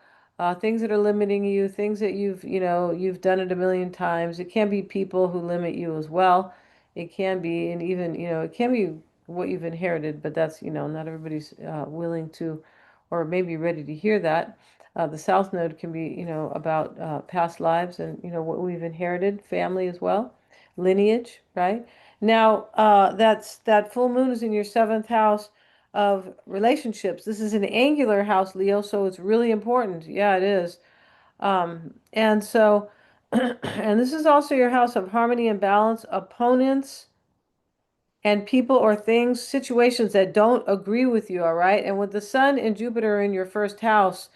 things that are limiting you, things that you've done it a million times. It can be people who limit you as well. It can be, and even, it can be what you've inherited, but that's, not everybody's willing to, or maybe ready to hear that. The South Node can be, about past lives and, what we've inherited, family as well, lineage, right? Now, that full moon is in your seventh house of relationships. This is an angular house, Leo, so it's really important. Yeah, it is. And so, and this is also your house of harmony and balance, opponents, and people or things, situations that don't agree with you, all right? And with the sun and Jupiter in your first house,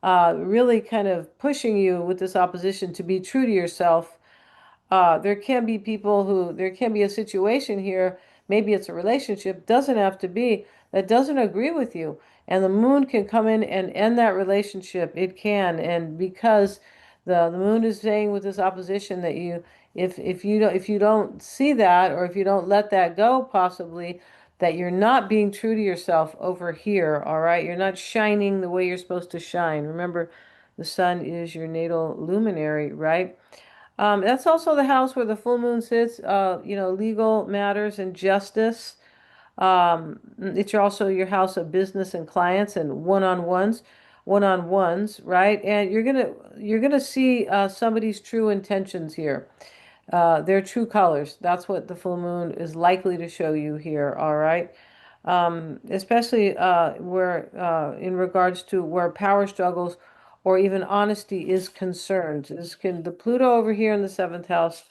really kind of pushing you with this opposition to be true to yourself. There can be a situation here, maybe it's a relationship, doesn't have to be, that doesn't agree with you. And the moon can come in and end that relationship. It can. And because the moon is saying with this opposition that if you don't see that, or if you don't let that go, possibly, that you're not being true to yourself over here, all right? You're not shining the way you're supposed to shine. Remember, the sun is your natal luminary, right? That's also the house where the full moon sits, legal matters and justice. It's also your house of business and clients and one-on-ones, right? And you're gonna see somebody's true intentions here, their true colors. That's what the full moon is likely to show you here, all right? Especially where in regards to where power struggles or even honesty is concerned. The Pluto over here in the seventh house,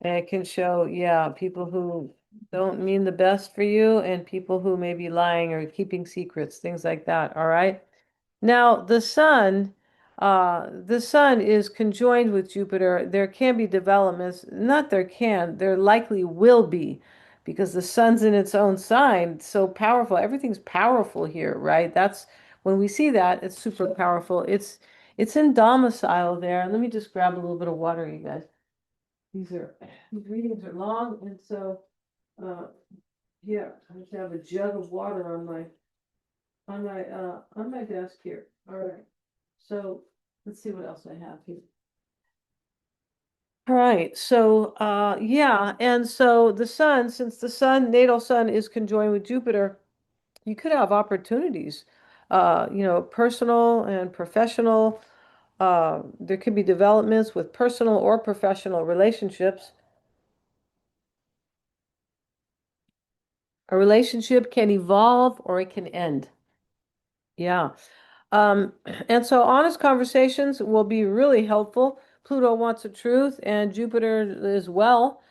and it can show, yeah, people who don't mean the best for you and people who may be lying or keeping secrets, things like that. All right. Now, the sun is conjoined with Jupiter. There can be developments, not there can, there likely will be, because the sun's in its own sign. It's so powerful. Everything's powerful here, right? That's when we see that, it's super powerful. It's in domicile there. Let me just grab a little bit of water, you guys. These readings are long, and so uh yeah, I have to have a jug of water on my desk here. All right. So let's see what else I have here. All right. So yeah, and so the sun, since the sun, natal sun is conjoined with Jupiter, you could have opportunities, personal and professional. There could be developments with personal or professional relationships. A relationship can evolve or it can end. Yeah. Um, and so honest conversations will be really helpful. Pluto wants the truth and Jupiter as well.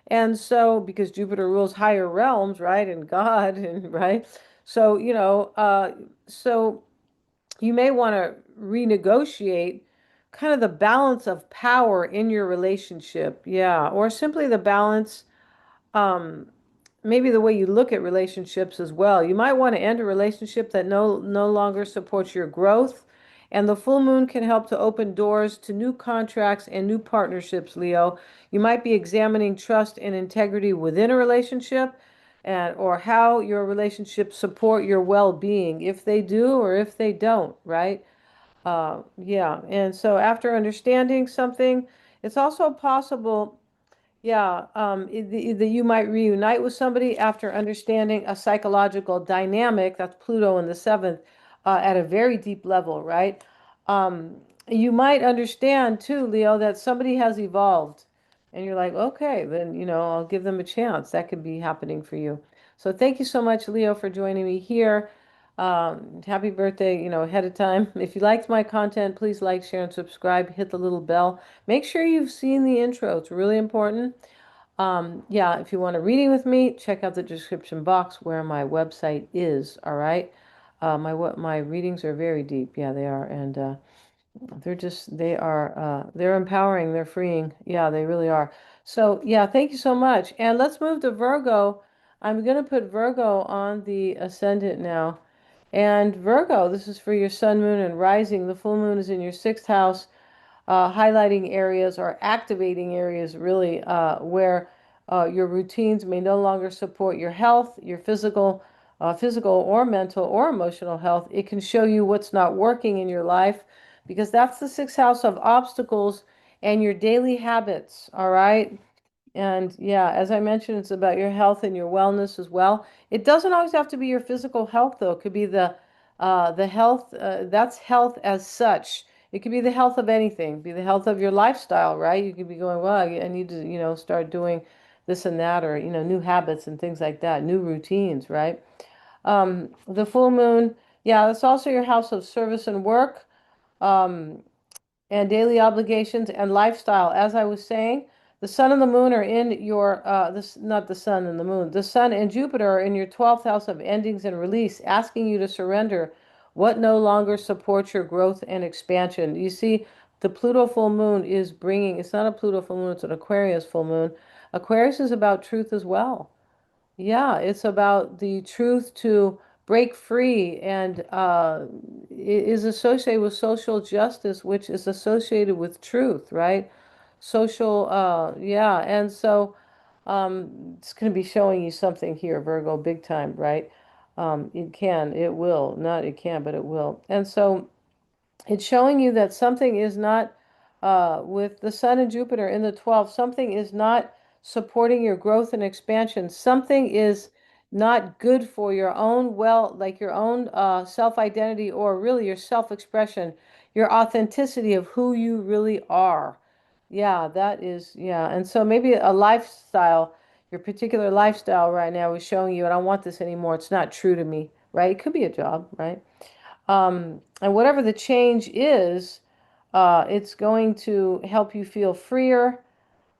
And so, because Jupiter rules higher realms, right? And God, and right. So, so you may want to renegotiate kind of the balance of power in your relationship. Yeah. Or simply the balance, um, maybe the way you look at relationships as well. You might want to end a relationship that no longer supports your growth. And the full moon can help to open doors to new contracts and new partnerships, Leo. You might be examining trust and integrity within a relationship and or how your relationships support your well-being, if they do or if they don't, right? Yeah. And so after understanding something, it's also possible yeah, either you might reunite with somebody after understanding a psychological dynamic, that's Pluto in the seventh, at a very deep level, right? Um, you might understand too, Leo, that somebody has evolved, and you're like, okay, then, I'll give them a chance. That could be happening for you. So thank you so much, Leo, for joining me here. Happy birthday, ahead of time. If you liked my content, please like, share, and subscribe. Hit the little bell. Make sure you've seen the intro. It's really important. Yeah, if you want a reading with me, check out the description box where my website is. All right. My readings are very deep. Yeah, they are, and they're empowering. They're freeing. Yeah, they really are. So yeah, thank you so much. And let's move to Virgo. I'm gonna put Virgo on the ascendant now. And Virgo, this is for your sun, moon, and rising. The full moon is in your sixth house, highlighting areas or activating areas really where your routines may no longer support your health, your physical or mental or emotional health. It can show you what's not working in your life because that's the sixth house of obstacles and your daily habits. All right. And yeah, as I mentioned, it's about your health and your wellness as well. It doesn't always have to be your physical health, though. It could be the health, that's health as such. It could be the health of anything, be the health of your lifestyle, right? You could be going, well, I need to, start doing this and that, or, new habits and things like that, new routines, right? The full moon, yeah, that's also your house of service and work. Um, and daily obligations and lifestyle. As I was saying, the sun and the moon are in your this not the sun and the moon. The sun and Jupiter are in your 12th house of endings and release, asking you to surrender what no longer supports your growth and expansion. You see, the Pluto full moon is bringing, it's not a Pluto full moon, it's an Aquarius full moon. Aquarius is about truth as well. Yeah, it's about the truth to break free and is associated with social justice, which is associated with truth, right? Social, yeah. And so it's going to be showing you something here, Virgo, big time, right? It will, not it can, but it will. And so it's showing you that something is not, with the Sun and Jupiter in the 12th, something is not supporting your growth and expansion. Something is not good for your own, well, like your own self-identity or really your self-expression, your authenticity of who you really are. Yeah, that is, yeah. And so maybe a lifestyle, your particular lifestyle right now is showing you, I don't want this anymore. It's not true to me, right? It could be a job, right? And whatever the change is, it's going to help you feel freer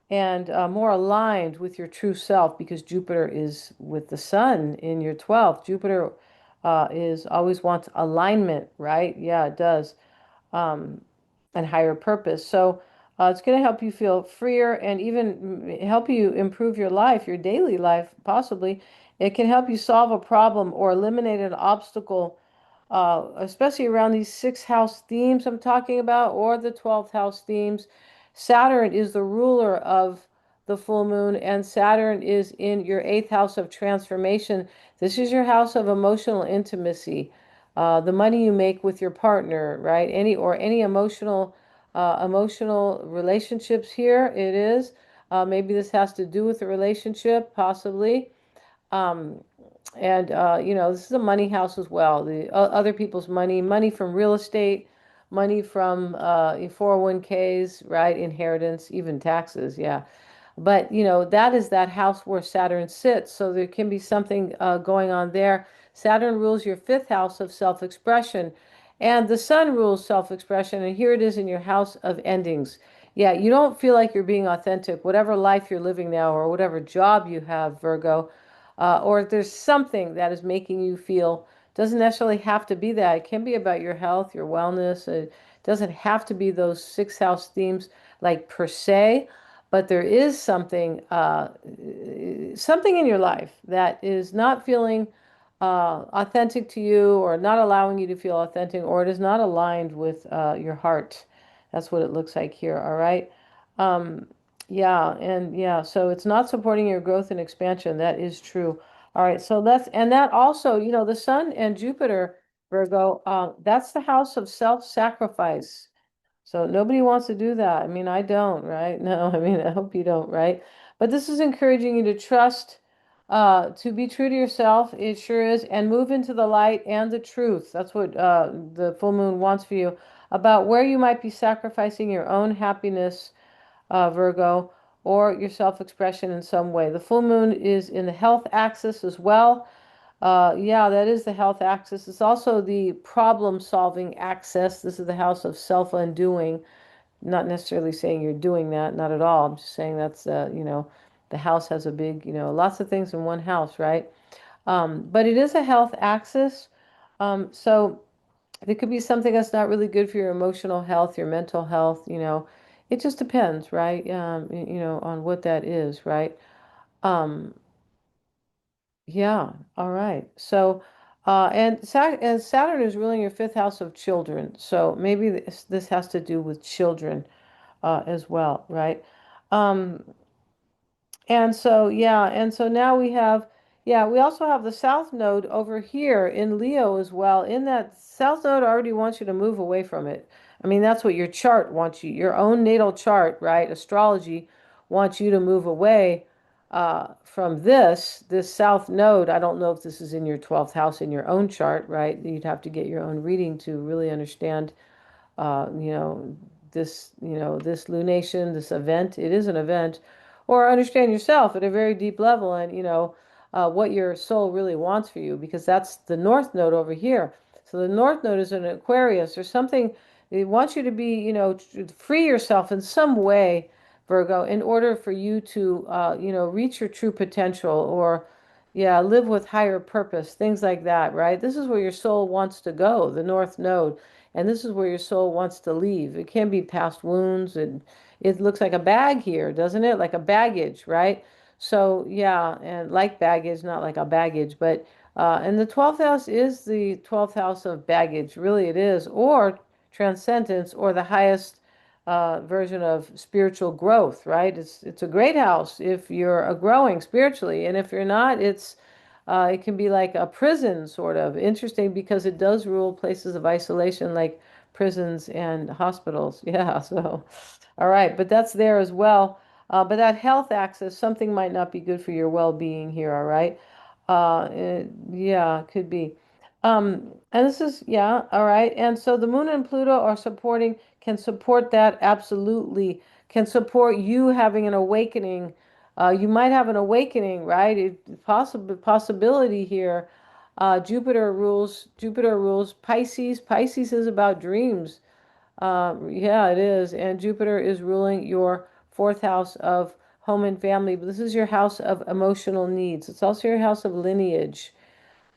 and more aligned with your true self because Jupiter is with the sun in your 12th. Jupiter is always wants alignment, right? Yeah, it does. Um, and higher purpose. So It's going to help you feel freer and even help you improve your life, your daily life, possibly. It can help you solve a problem or eliminate an obstacle, especially around these six house themes I'm talking about, or the 12th house themes. Saturn is the ruler of the full moon, and Saturn is in your eighth house of transformation. This is your house of emotional intimacy, the money you make with your partner, right? Any emotional relationships here. It is. Maybe this has to do with a relationship, possibly. Um, and this is a money house as well. The other people's money, money from real estate, money from 401ks, right? Inheritance, even taxes. Yeah. But, that is that house where Saturn sits. So there can be something going on there. Saturn rules your fifth house of self-expression, and the sun rules self-expression. And here it is in your house of endings. Yeah, you don't feel like you're being authentic, whatever life you're living now or whatever job you have, Virgo, or if there's something that is making you feel, doesn't necessarily have to be that. It can be about your health, your wellness. It doesn't have to be those six house themes like per se, but there is something in your life that is not feeling authentic to you, or not allowing you to feel authentic, or it is not aligned with your heart. That's what it looks like here. All right. Um, yeah, and yeah, so it's not supporting your growth and expansion. That is true. All right, so and that also, the Sun and Jupiter, Virgo, that's the house of self-sacrifice. So nobody wants to do that. I mean, I don't, right? No, I mean, I hope you don't, right? But this is encouraging you to trust, to be true to yourself. It sure is, and move into the light and the truth. That's what the full moon wants for you, about where you might be sacrificing your own happiness, Virgo, or your self-expression in some way. The full moon is in the health axis as well. Yeah, that is the health axis. It's also the problem-solving axis. This is the house of self-undoing. Not necessarily saying you're doing that, not at all. I'm just saying that's, the house has a big, lots of things in one house, right? But it is a health axis. So it could be something that's not really good for your emotional health, your mental health, It just depends, right? On what that is, right? Um, yeah, all right. So, and Saturn is ruling your fifth house of children. So maybe this has to do with children as well, right? Um, and so, yeah, and so now we also have the South Node over here in Leo as well. In that South Node already wants you to move away from it. I mean, that's what your chart wants you, your own natal chart, right? Astrology wants you to move away from this South Node. I don't know if this is in your 12th house in your own chart, right? You'd have to get your own reading to really understand uh, you know, this lunation, this event. It is an event, or understand yourself at a very deep level, and what your soul really wants for you, because that's the North Node over here. So the North Node is an Aquarius or something. It wants you to be, free yourself in some way, Virgo, in order for you to, reach your true potential, or yeah, live with higher purpose, things like that, right? This is where your soul wants to go, the North Node. And this is where your soul wants to leave. It can be past wounds, and it looks like a bag here, doesn't it? Like a baggage, right? So, yeah, and like baggage, not like a baggage, but and the 12th house is the 12th house of baggage, really it is, or transcendence, or the highest version of spiritual growth, right? It's a great house if you're growing spiritually, and if you're not, it can be like a prison, sort of. Interesting, because it does rule places of isolation like prisons and hospitals. Yeah, so, all right, but that's there as well. But that health axis, something might not be good for your well-being here, all right? Yeah, could be. And this is, yeah, all right. And so the moon and Pluto can support that absolutely, can support you having an awakening. You might have an awakening, right? Possibility here. Jupiter rules Pisces. Pisces is about dreams. Yeah, it is. And Jupiter is ruling your fourth house of home and family. But this is your house of emotional needs. It's also your house of lineage,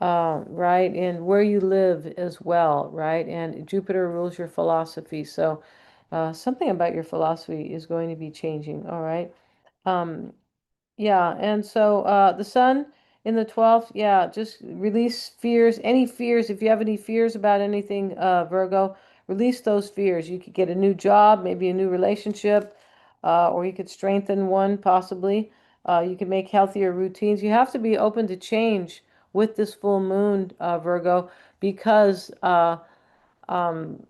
right? And where you live as well, right? And Jupiter rules your philosophy. So, Something about your philosophy is going to be changing. All right. Um, yeah, and so the sun in the 12th, yeah, just release fears, any fears. If you have any fears about anything, Virgo, release those fears. You could get a new job, maybe a new relationship, or you could strengthen one possibly. You can make healthier routines. You have to be open to change with this full moon, Virgo, because um,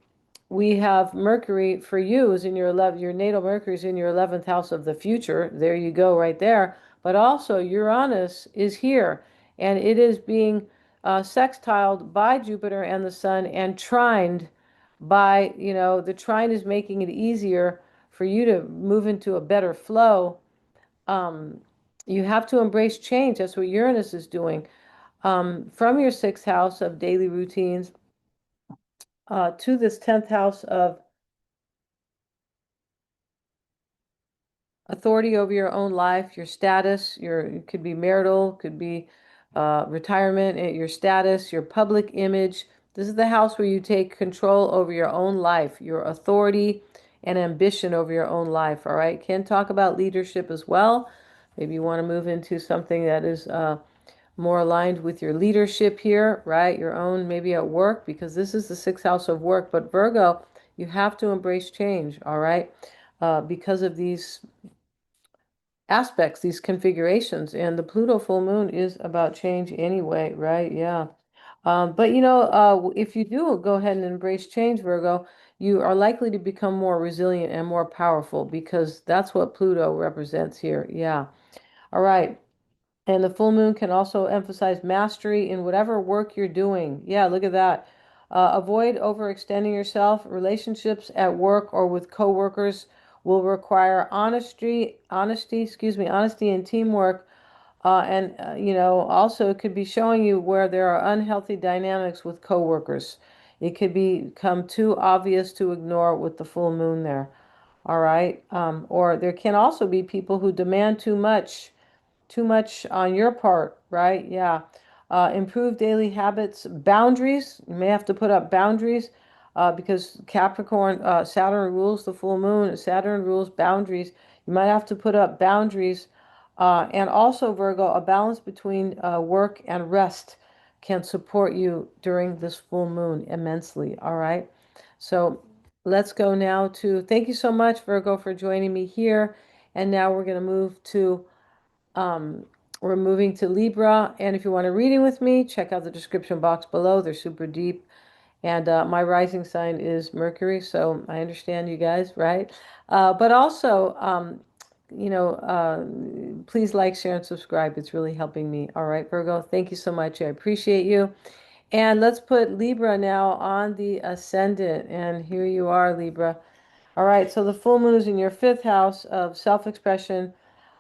we have Mercury for you is in your 11th, your natal Mercury is in your 11th house of the future. There you go, right there. But also Uranus is here, and it is being sextiled by Jupiter and the Sun and trined by, the trine is making it easier for you to move into a better flow. Um, you have to embrace change. That's what Uranus is doing. From your sixth house of daily routines to this 10th house of authority over your own life, your status, it could be marital, could be retirement, your status, your public image. This is the house where you take control over your own life, your authority and ambition over your own life. All right. Can talk about leadership as well. Maybe you want to move into something that is more aligned with your leadership here, right? Your own, maybe at work, because this is the sixth house of work. But Virgo, you have to embrace change, all right? Because of these aspects, these configurations. And the Pluto full moon is about change anyway, right? Yeah. But if you do go ahead and embrace change, Virgo, you are likely to become more resilient and more powerful because that's what Pluto represents here. Yeah. All right. And the full moon can also emphasize mastery in whatever work you're doing. Yeah, look at that. Avoid overextending yourself. Relationships at work or with coworkers will require honesty and teamwork. Also it could be showing you where there are unhealthy dynamics with coworkers. It could become too obvious to ignore with the full moon there. All right. Or there can also be people who demand too much on your part, right? Yeah. Improve daily habits, boundaries. You may have to put up boundaries because Capricorn, Saturn rules the full moon. Saturn rules boundaries. You might have to put up boundaries. And also, Virgo, a balance between work and rest can support you during this full moon immensely. All right. So let's go now to, thank you so much, Virgo, for joining me here. And now we're going to move to um, we're moving to Libra, and if you want a reading with me, check out the description box below. They're super deep. And my rising sign is Mercury, so I understand you guys, right? But also, please like, share, and subscribe. It's really helping me. All right, Virgo, thank you so much. I appreciate you. And let's put Libra now on the ascendant. And here you are, Libra. All right, so the full moon is in your fifth house of self-expression,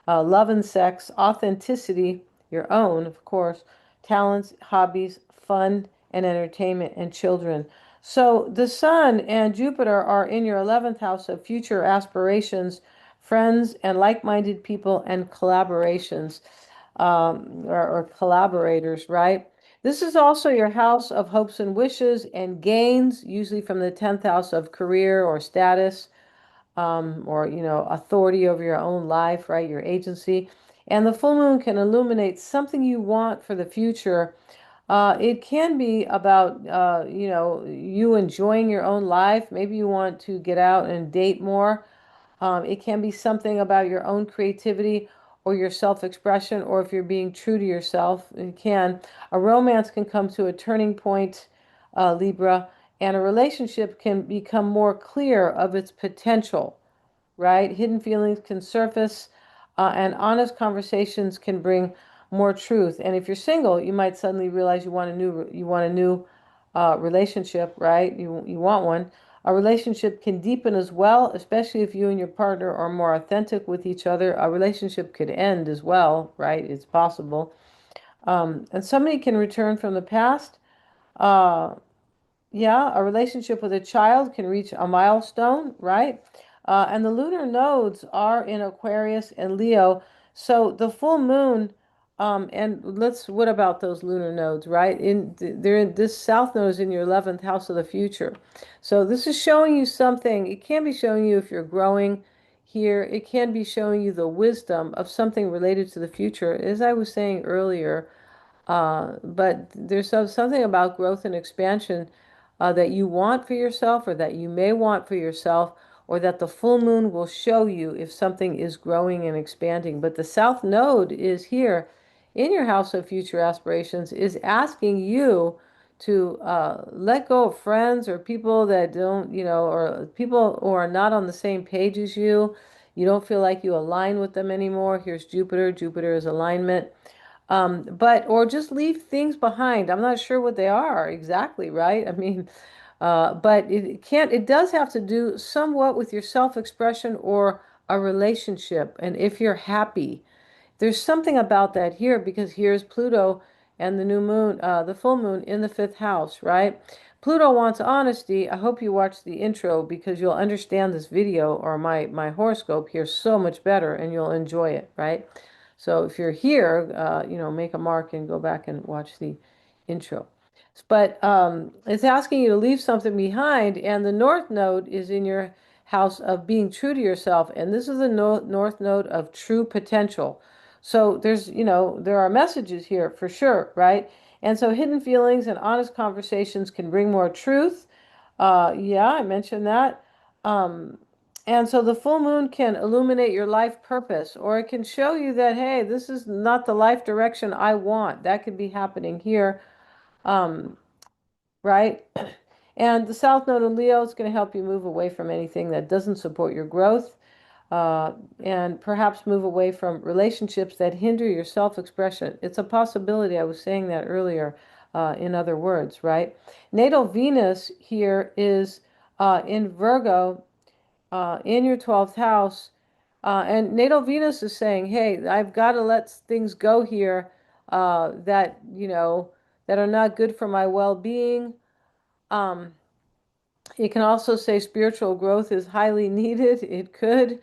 love and sex, authenticity, your own, of course, talents, hobbies, fun and entertainment, and children. So the Sun and Jupiter are in your 11th house of future aspirations, friends, and like-minded people, and collaborations, or collaborators, right? This is also your house of hopes and wishes and gains, usually from the 10th house of career or status, or authority over your own life, right? Your agency. And the full moon can illuminate something you want for the future. It can be about you enjoying your own life. Maybe you want to get out and date more. It can be something about your own creativity or your self-expression, or if you're being true to yourself, it can. A romance can come to a turning point, Libra, and a relationship can become more clear of its potential, right? Hidden feelings can surface, and honest conversations can bring more truth. And if you're single, you might suddenly realize you want a new relationship, right? You want one. A relationship can deepen as well, especially if you and your partner are more authentic with each other. A relationship could end as well, right? It's possible. And somebody can return from the past. Uh, yeah, a relationship with a child can reach a milestone, right? And the lunar nodes are in Aquarius and Leo. So the full moon And what about those lunar nodes, right? They're in this south node is in your 11th house of the future. So this is showing you something. It can be showing you if you're growing here. It can be showing you the wisdom of something related to the future. As I was saying earlier, but there's something about growth and expansion that you want for yourself, or that you may want for yourself, or that the full moon will show you if something is growing and expanding. But the South Node is here in your house of future aspirations, is asking you to let go of friends or people that don't, or people who are not on the same page as you. You don't feel like you align with them anymore. Here's Jupiter. Jupiter is alignment. Or just leave things behind. I'm not sure what they are exactly, right? I mean, but it does have to do somewhat with your self-expression or a relationship. And if you're happy, there's something about that here, because here's Pluto and the new moon, the full moon in the fifth house, right? Pluto wants honesty. I hope you watch the intro because you'll understand this video or my horoscope here so much better and you'll enjoy it, right? So if you're here, make a mark and go back and watch the intro. But it's asking you to leave something behind, and the North Node is in your house of being true to yourself, and this is the North Node of true potential. So there are messages here for sure, right? And so hidden feelings and honest conversations can bring more truth. Yeah, I mentioned that. Um, and so the full moon can illuminate your life purpose, or it can show you that, hey, this is not the life direction I want. That could be happening here, um, right? And the South Node in Leo is going to help you move away from anything that doesn't support your growth, uh, and perhaps move away from relationships that hinder your self-expression. It's a possibility. I was saying that earlier, in other words, right? Natal Venus here is in Virgo, in your 12th house. And natal Venus is saying, hey, I've got to let things go here that are not good for my well-being. Um, it can also say spiritual growth is highly needed. It could,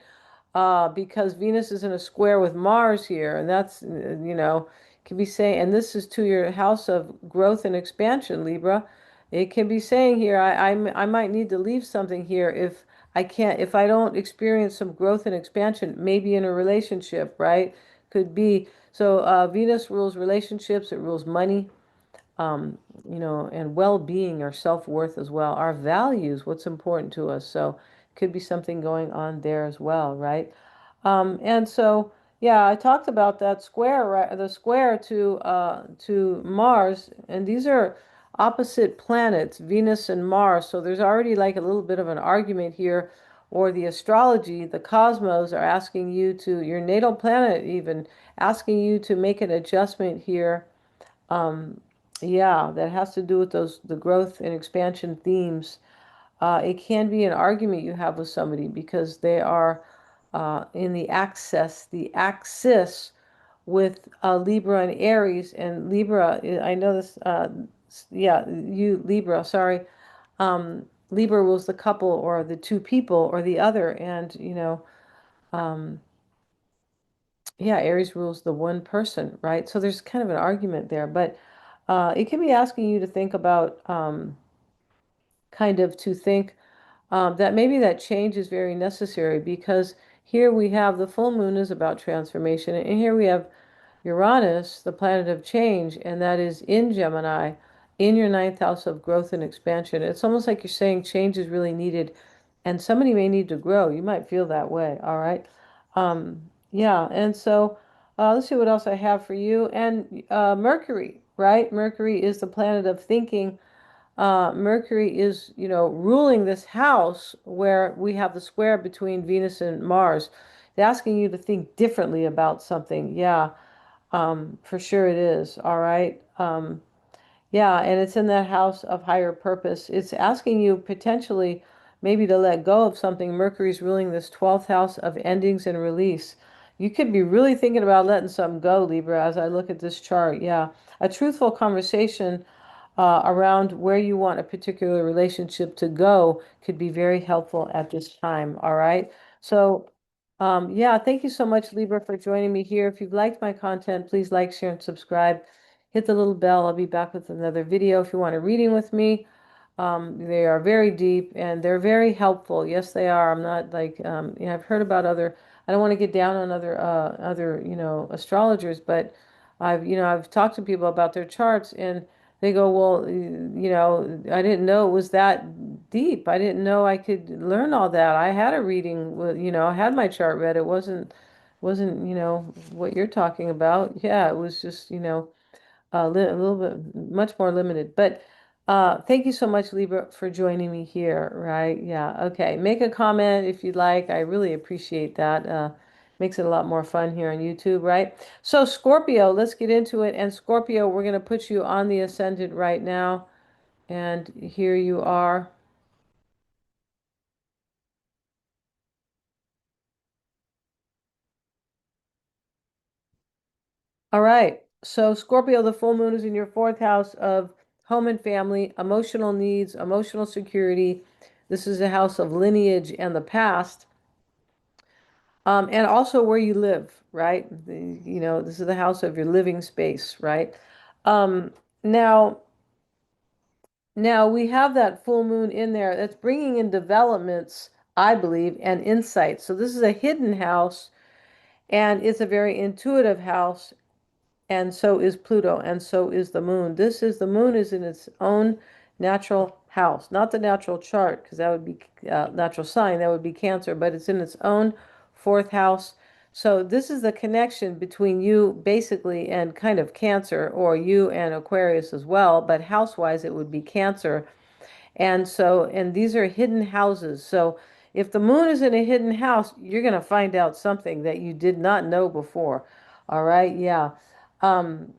because Venus is in a square with Mars here, and that's, can be saying, and this is to your house of growth and expansion, Libra. It can be saying here, I might need to leave something here if I don't experience some growth and expansion, maybe in a relationship, right? Could be. So Venus rules relationships, it rules money, and well-being or self-worth as well, our values, what's important to us. So could be something going on there as well, right? And so, yeah, I talked about that square, right? The square to Mars, and these are opposite planets, Venus and Mars. So there's already like a little bit of an argument here, or the astrology, the cosmos are asking you to, your natal planet even asking you to make an adjustment here. Um, yeah, that has to do with the growth and expansion themes. It can be an argument you have with somebody because they are in the axis with Libra and Aries. And Libra, I know this, yeah, you, Libra, sorry. Libra rules the couple or the two people or the other. And, um, yeah, Aries rules the one person, right? So there's kind of an argument there, but it can be asking you to think about, kind of to think that maybe that change is very necessary, because here we have the full moon is about transformation, and here we have Uranus, the planet of change, and that is in Gemini, in your ninth house of growth and expansion. It's almost like you're saying change is really needed, and somebody may need to grow. You might feel that way, all right? Yeah, and so let's see what else I have for you. And Mercury, right? Mercury is the planet of thinking. Mercury is, ruling this house where we have the square between Venus and Mars. It's asking you to think differently about something. Yeah, for sure it is. All right. Yeah, and it's in that house of higher purpose. It's asking you potentially maybe to let go of something. Mercury's ruling this 12th house of endings and release. You could be really thinking about letting something go, Libra, as I look at this chart. Yeah, a truthful conversation around where you want a particular relationship to go could be very helpful at this time. All right. So Yeah, thank you so much, Libra, for joining me here. If you've liked my content, please like, share, and subscribe. Hit the little bell. I'll be back with another video. If you want a reading with me, they are very deep and they're very helpful. Yes, they are. I'm not like, I've heard about other, I don't want to get down on other, astrologers, but I've talked to people about their charts and they go, well, I didn't know it was that deep. I didn't know I could learn all that. I had a reading with, I had my chart read. It wasn't, what you're talking about. Yeah, it was just, a little bit much more limited. But thank you so much, Libra, for joining me here, right? Yeah, okay. Make a comment if you'd like. I really appreciate that. Makes it a lot more fun here on YouTube, right? So Scorpio, let's get into it. And Scorpio, we're going to put you on the ascendant right now. And here you are. All right. So Scorpio, the full moon is in your fourth house of home and family, emotional needs, emotional security. This is a house of lineage and the past. And also where you live, right? This is the house of your living space, right? Um, now, now we have that full moon in there that's bringing in developments, I believe, and insights. So this is a hidden house, and it's a very intuitive house, and so is Pluto, and so is the moon. The moon is in its own natural house, not the natural chart, because that would be natural sign, that would be Cancer, but it's in its own fourth house. So this is the connection between you basically and kind of Cancer, or you and Aquarius as well, but house-wise it would be Cancer. And these are hidden houses. So if the moon is in a hidden house, you're going to find out something that you did not know before. All right, yeah. Um,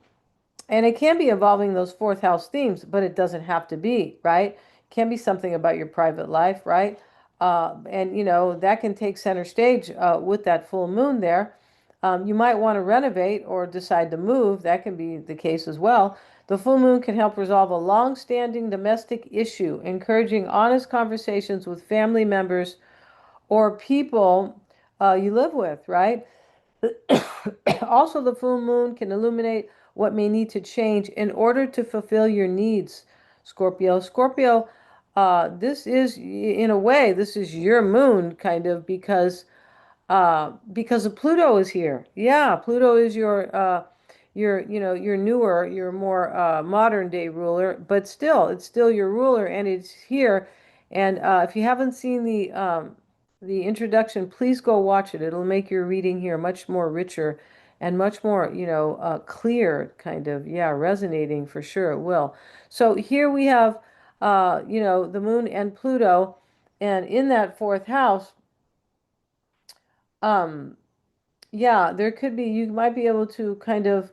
and it can be involving those fourth house themes, but it doesn't have to be, right? It can be something about your private life, right? And that can take center stage with that full moon there. You might want to renovate or decide to move. That can be the case as well. The full moon can help resolve a long-standing domestic issue, encouraging honest conversations with family members or people you live with, right? Also, the full moon can illuminate what may need to change in order to fulfill your needs, Scorpio. Scorpio, this is, in a way, this is your moon, kind of, because of Pluto is here. Yeah, Pluto is your newer, your more modern day ruler, but still, it's still your ruler, and it's here. And if you haven't seen the introduction, please go watch it. It'll make your reading here much more richer and much more, clear, kind of, yeah, resonating for sure it will. So here we have, the moon and Pluto, and in that fourth house, um, yeah, there could be, you might be able to kind of,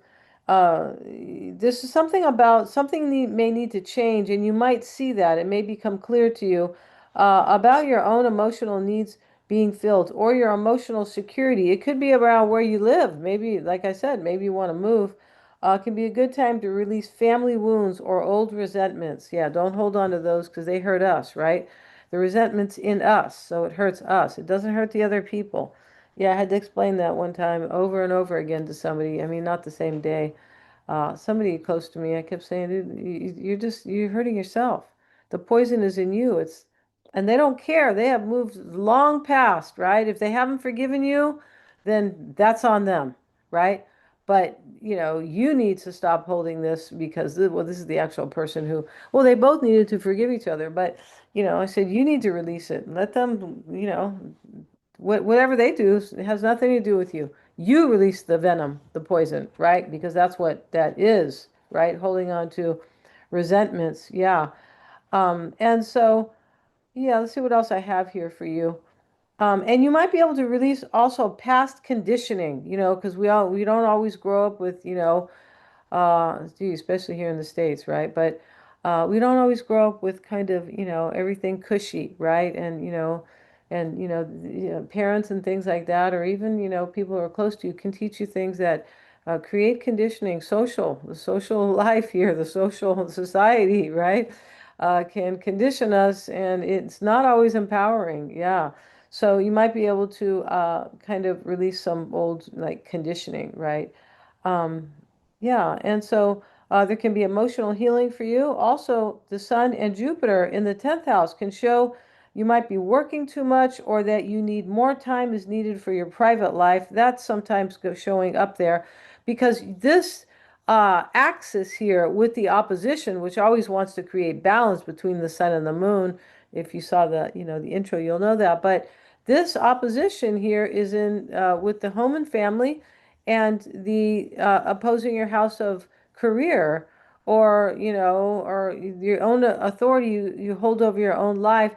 this is something about something may need to change, and you might see that. It may become clear to you about your own emotional needs being filled or your emotional security. It could be around where you live. Maybe, like I said, maybe you want to move. It can be a good time to release family wounds or old resentments. Yeah, don't hold on to those because they hurt us, right? The resentment's in us, so it hurts us. It doesn't hurt the other people. Yeah, I had to explain that one time over and over again to somebody. I mean, not the same day. Somebody close to me, I kept saying, "Dude, you're hurting yourself. The poison is in you. And they don't care. They have moved long past, right? If they haven't forgiven you, then that's on them, right? But, you need to stop holding this because, well, this is the actual person who, well, they both needed to forgive each other. But, I said, you need to release it. Let them, whatever they do it has nothing to do with you. You release the venom, the poison, right? Because that's what that is, right? Holding on to resentments. Yeah. And so, yeah, let's see what else I have here for you. And you might be able to release also past conditioning, because we don't always grow up with, gee, especially here in the States, right? But we don't always grow up with kind of, everything cushy, right? And parents and things like that, or even, people who are close to you can teach you things that create conditioning, the social life here, the social society, right? Can condition us, and it's not always empowering. Yeah. So you might be able to kind of release some old like conditioning, right? Um, yeah, and so there can be emotional healing for you. Also, the Sun and Jupiter in the 10th house can show you might be working too much or that you need more time is needed for your private life. That's sometimes showing up there because this axis here with the opposition, which always wants to create balance between the Sun and the Moon. If you saw the intro, you'll know that. But this opposition here is in with the home and family and the opposing your house of career or your own authority you hold over your own life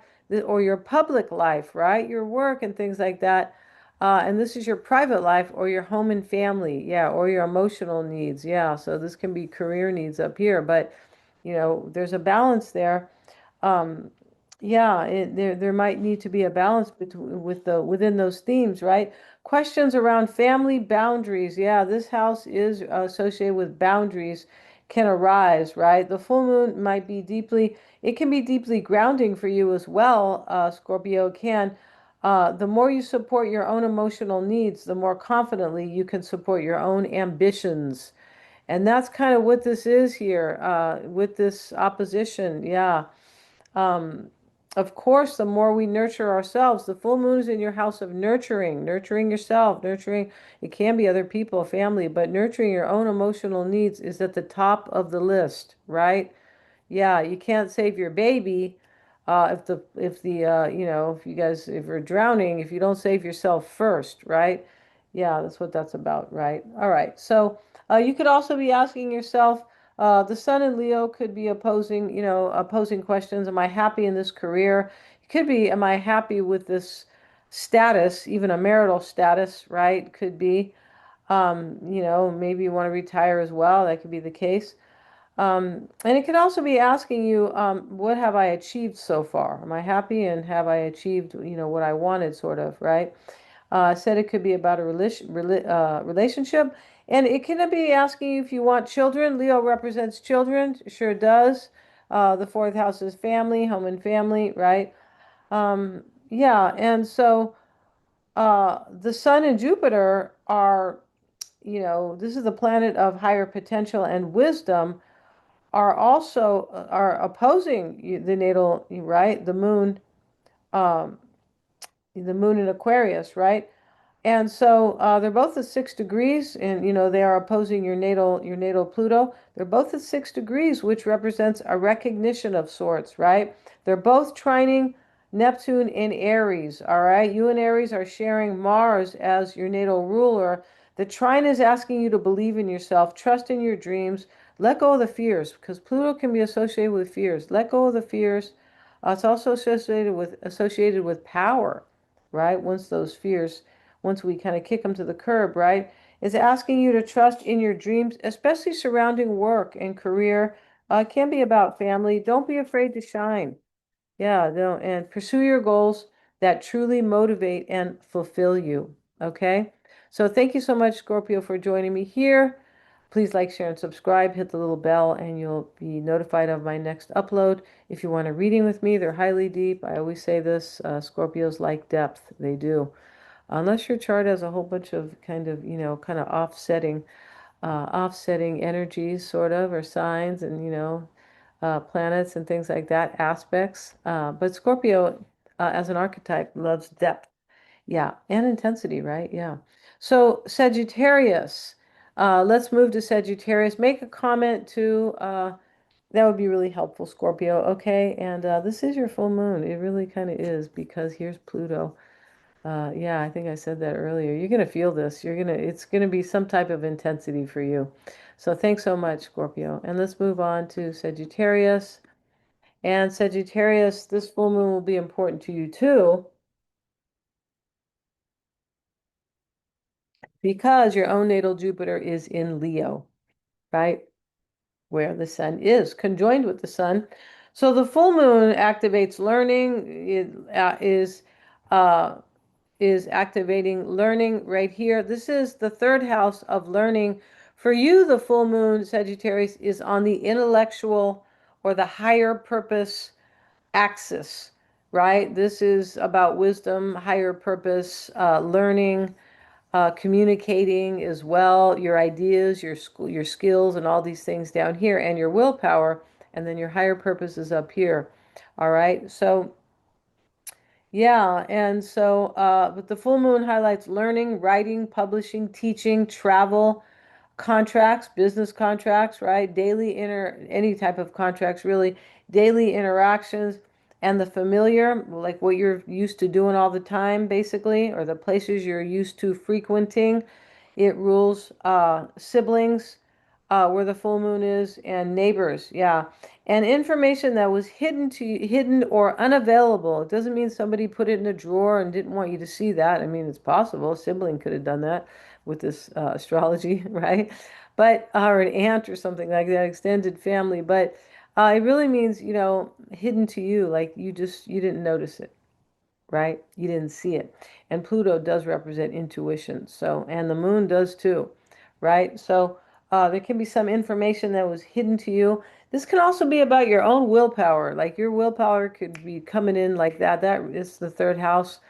or your public life, right? Your work and things like that. And this is your private life or your home and family, yeah, or your emotional needs, yeah. So this can be career needs up here, but there's a balance there. um, yeah, there might need to be a balance between within those themes, right? Questions around family boundaries. Yeah, this house is associated with boundaries can arise, right? The full moon might be it can be deeply grounding for you as well, Scorpio can. The more you support your own emotional needs, the more confidently you can support your own ambitions. And that's kind of what this is here, with this opposition. Yeah. Um, of course, the more we nurture ourselves, the full moon is in your house of nurturing yourself, it can be other people, family, but nurturing your own emotional needs is at the top of the list, right? Yeah, you can't save your baby if you guys if you're drowning, if you don't save yourself first, right? Yeah, that's what that's about, right? All right. So you could also be asking yourself, the Sun in Leo could be opposing questions. Am I happy in this career? It could be, am I happy with this status, even a marital status, right? Could be. Maybe you want to retire as well. That could be the case. And it can also be asking you, what have I achieved so far? Am I happy and have I achieved, what I wanted, sort of, right? Said it could be about a relationship. And it can be asking you if you want children. Leo represents children, sure does. The fourth house is family, home and family, right? Yeah, and so the Sun and Jupiter are, this is the planet of higher potential and wisdom are opposing the natal, right? Um, the moon in Aquarius, right? And so they're both at 6 degrees, and they are opposing your natal Pluto. They're both at 6 degrees, which represents a recognition of sorts, right? They're both trining Neptune in Aries, all right? You and Aries are sharing Mars as your natal ruler. The trine is asking you to believe in yourself, trust in your dreams, let go of the fears, because Pluto can be associated with fears. Let go of the fears. It's also associated with power, right? Once we kind of kick them to the curb, right? Is asking you to trust in your dreams, especially surrounding work and career. It can be about family. Don't be afraid to shine. Yeah, no, and pursue your goals that truly motivate and fulfill you. Okay? So thank you so much, Scorpio, for joining me here. Please like, share, and subscribe. Hit the little bell, and you'll be notified of my next upload. If you want a reading with me, they're highly deep. I always say this, Scorpios like depth. They do. Unless your chart has a whole bunch of kind of offsetting energies, sort of, or signs, and planets and things like that, aspects. But Scorpio, as an archetype, loves depth, yeah, and intensity, right? Yeah. So Sagittarius, let's move to Sagittarius. Make a comment to. That would be really helpful, Scorpio. Okay, and this is your full moon. It really kind of is because here's Pluto. Yeah, I think I said that earlier. You're gonna feel this. It's gonna be some type of intensity for you. So thanks so much, Scorpio. And let's move on to Sagittarius. And Sagittarius, this full moon will be important to you too, because your own natal Jupiter is in Leo, right? Where the sun is conjoined with the sun. So the full moon activates learning. It uh, is activating learning right here. This is the third house of learning. For you, the full moon, Sagittarius, is on the intellectual or the higher purpose axis. right? This is about wisdom, higher purpose, learning, communicating as well, your ideas, your skills, and all these things down here, and your willpower, and then your higher purpose is up here. All right. So yeah, and so but the full moon highlights learning, writing, publishing, teaching, travel, contracts, business contracts, right? Any type of contracts, really, daily interactions, and the familiar, like what you're used to doing all the time, basically, or the places you're used to frequenting. It rules siblings, where the full moon is, and neighbors, yeah. And information that was hidden or unavailable. It doesn't mean somebody put it in a drawer and didn't want you to see that. I mean, it's possible. A sibling could have done that with this astrology, right? But or an aunt or something like that, extended family. But it really means, hidden to you, like you didn't notice it, right? You didn't see it. And Pluto does represent intuition. So, and the moon does too, right? So, there can be some information that was hidden to you. This can also be about your own willpower. Like your willpower could be coming in like that. That is the third house.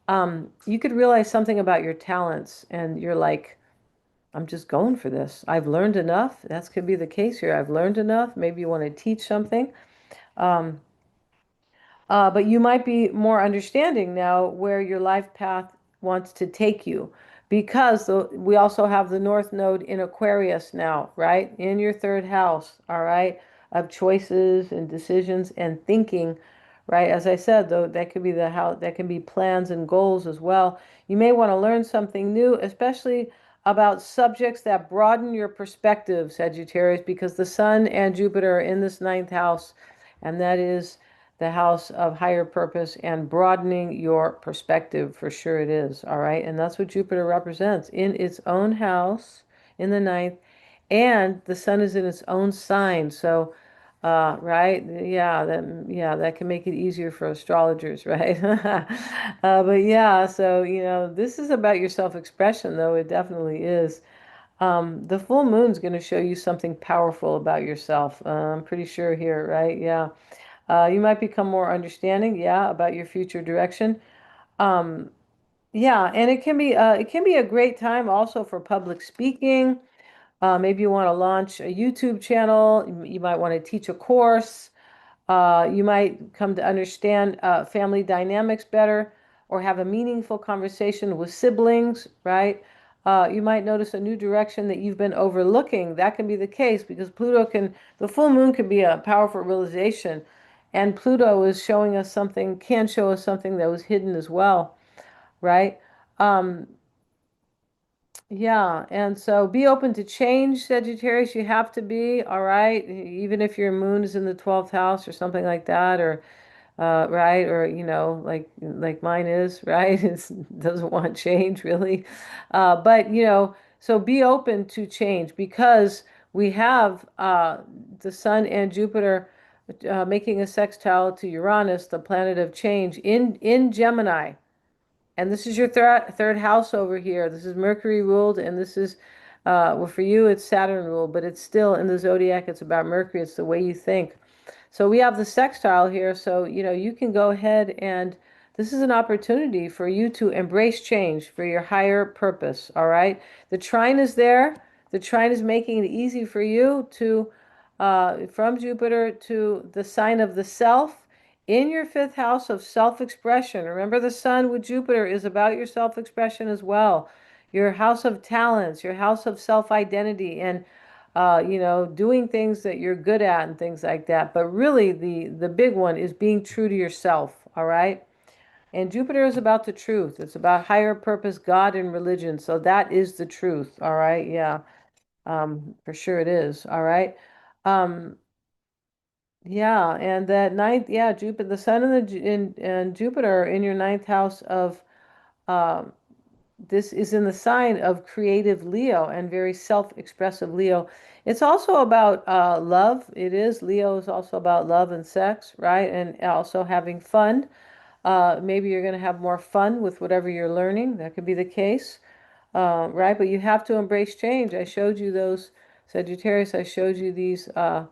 You could realize something about your talents and you're like, I'm just going for this. I've learned enough. That could be the case here. I've learned enough. Maybe you want to teach something. Um, but you might be more understanding now where your life path wants to take you because we also have the North Node in Aquarius now, right? In your third house, all right, of choices and decisions and thinking, right? As I said, though, that could be the house, that can be plans and goals as well. You may want to learn something new, especially about subjects that broaden your perspective, Sagittarius, because the Sun and Jupiter are in this ninth house, and that is the house of higher purpose and broadening your perspective. For sure it is. All right. And that's what Jupiter represents in its own house in the ninth. And the sun is in its own sign. So, right. Yeah, that can make it easier for astrologers, right? But yeah, so, this is about your self-expression, though. It definitely is. The full moon's going to show you something powerful about yourself. I'm pretty sure here, right? Yeah. You might become more understanding, yeah, about your future direction. Um, yeah, and it can be a great time also for public speaking. Maybe you want to launch a YouTube channel. You might want to teach a course. You might come to understand family dynamics better or have a meaningful conversation with siblings, right? You might notice a new direction that you've been overlooking. That can be the case because the full moon can be a powerful realization. And Pluto is showing us something, can show us something that was hidden as well, right? Um, yeah, and so be open to change, Sagittarius. You have to be, all right? Even if your moon is in the 12th house or something like that, or right, or like mine is, right? It doesn't want change really, but so be open to change because we have the Sun and Jupiter making a sextile to Uranus, the planet of change, in Gemini. And this is your third house over here. This is Mercury ruled, and this is, well, for you, it's Saturn ruled, but it's still in the zodiac. It's about Mercury. It's the way you think. So we have the sextile here. So, you can go ahead and this is an opportunity for you to embrace change for your higher purpose. All right. The trine is there. The trine is making it easy for you to, from Jupiter to the sign of the self in your fifth house of self-expression. Remember, the sun with Jupiter is about your self-expression as well. Your house of talents, your house of self-identity, and doing things that you're good at and things like that. But really, the big one is being true to yourself. All right. And Jupiter is about the truth. It's about higher purpose, God, and religion. So that is the truth. All right. Yeah. For sure it is. All right. Um, yeah, and that ninth, yeah, Jupiter, the Sun and and Jupiter are in your ninth house of um, this is in the sign of creative Leo and very self-expressive Leo. It's also about love. It is. Leo is also about love and sex, right? And also having fun. Maybe you're going to have more fun with whatever you're learning. That could be the case, right? But you have to embrace change. I showed you those, Sagittarius. I showed you these, the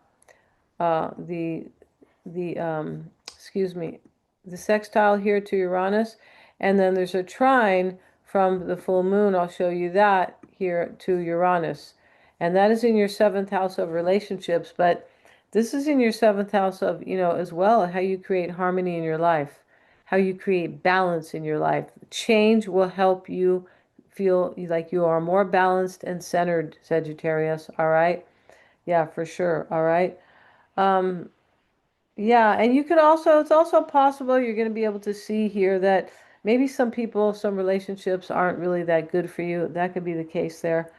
excuse me. the sextile here to Uranus, and then there's a trine from the full moon. I'll show you that here to Uranus. And that is in your seventh house of relationships, but this is in your seventh house of, as well, how you create harmony in your life, how you create balance in your life. Change will help you feel like you are more balanced and centered, Sagittarius. All right. Yeah, for sure. All right. Um, yeah, and you could also, it's also possible you're going to be able to see here that maybe some people, some relationships aren't really that good for you. That could be the case there.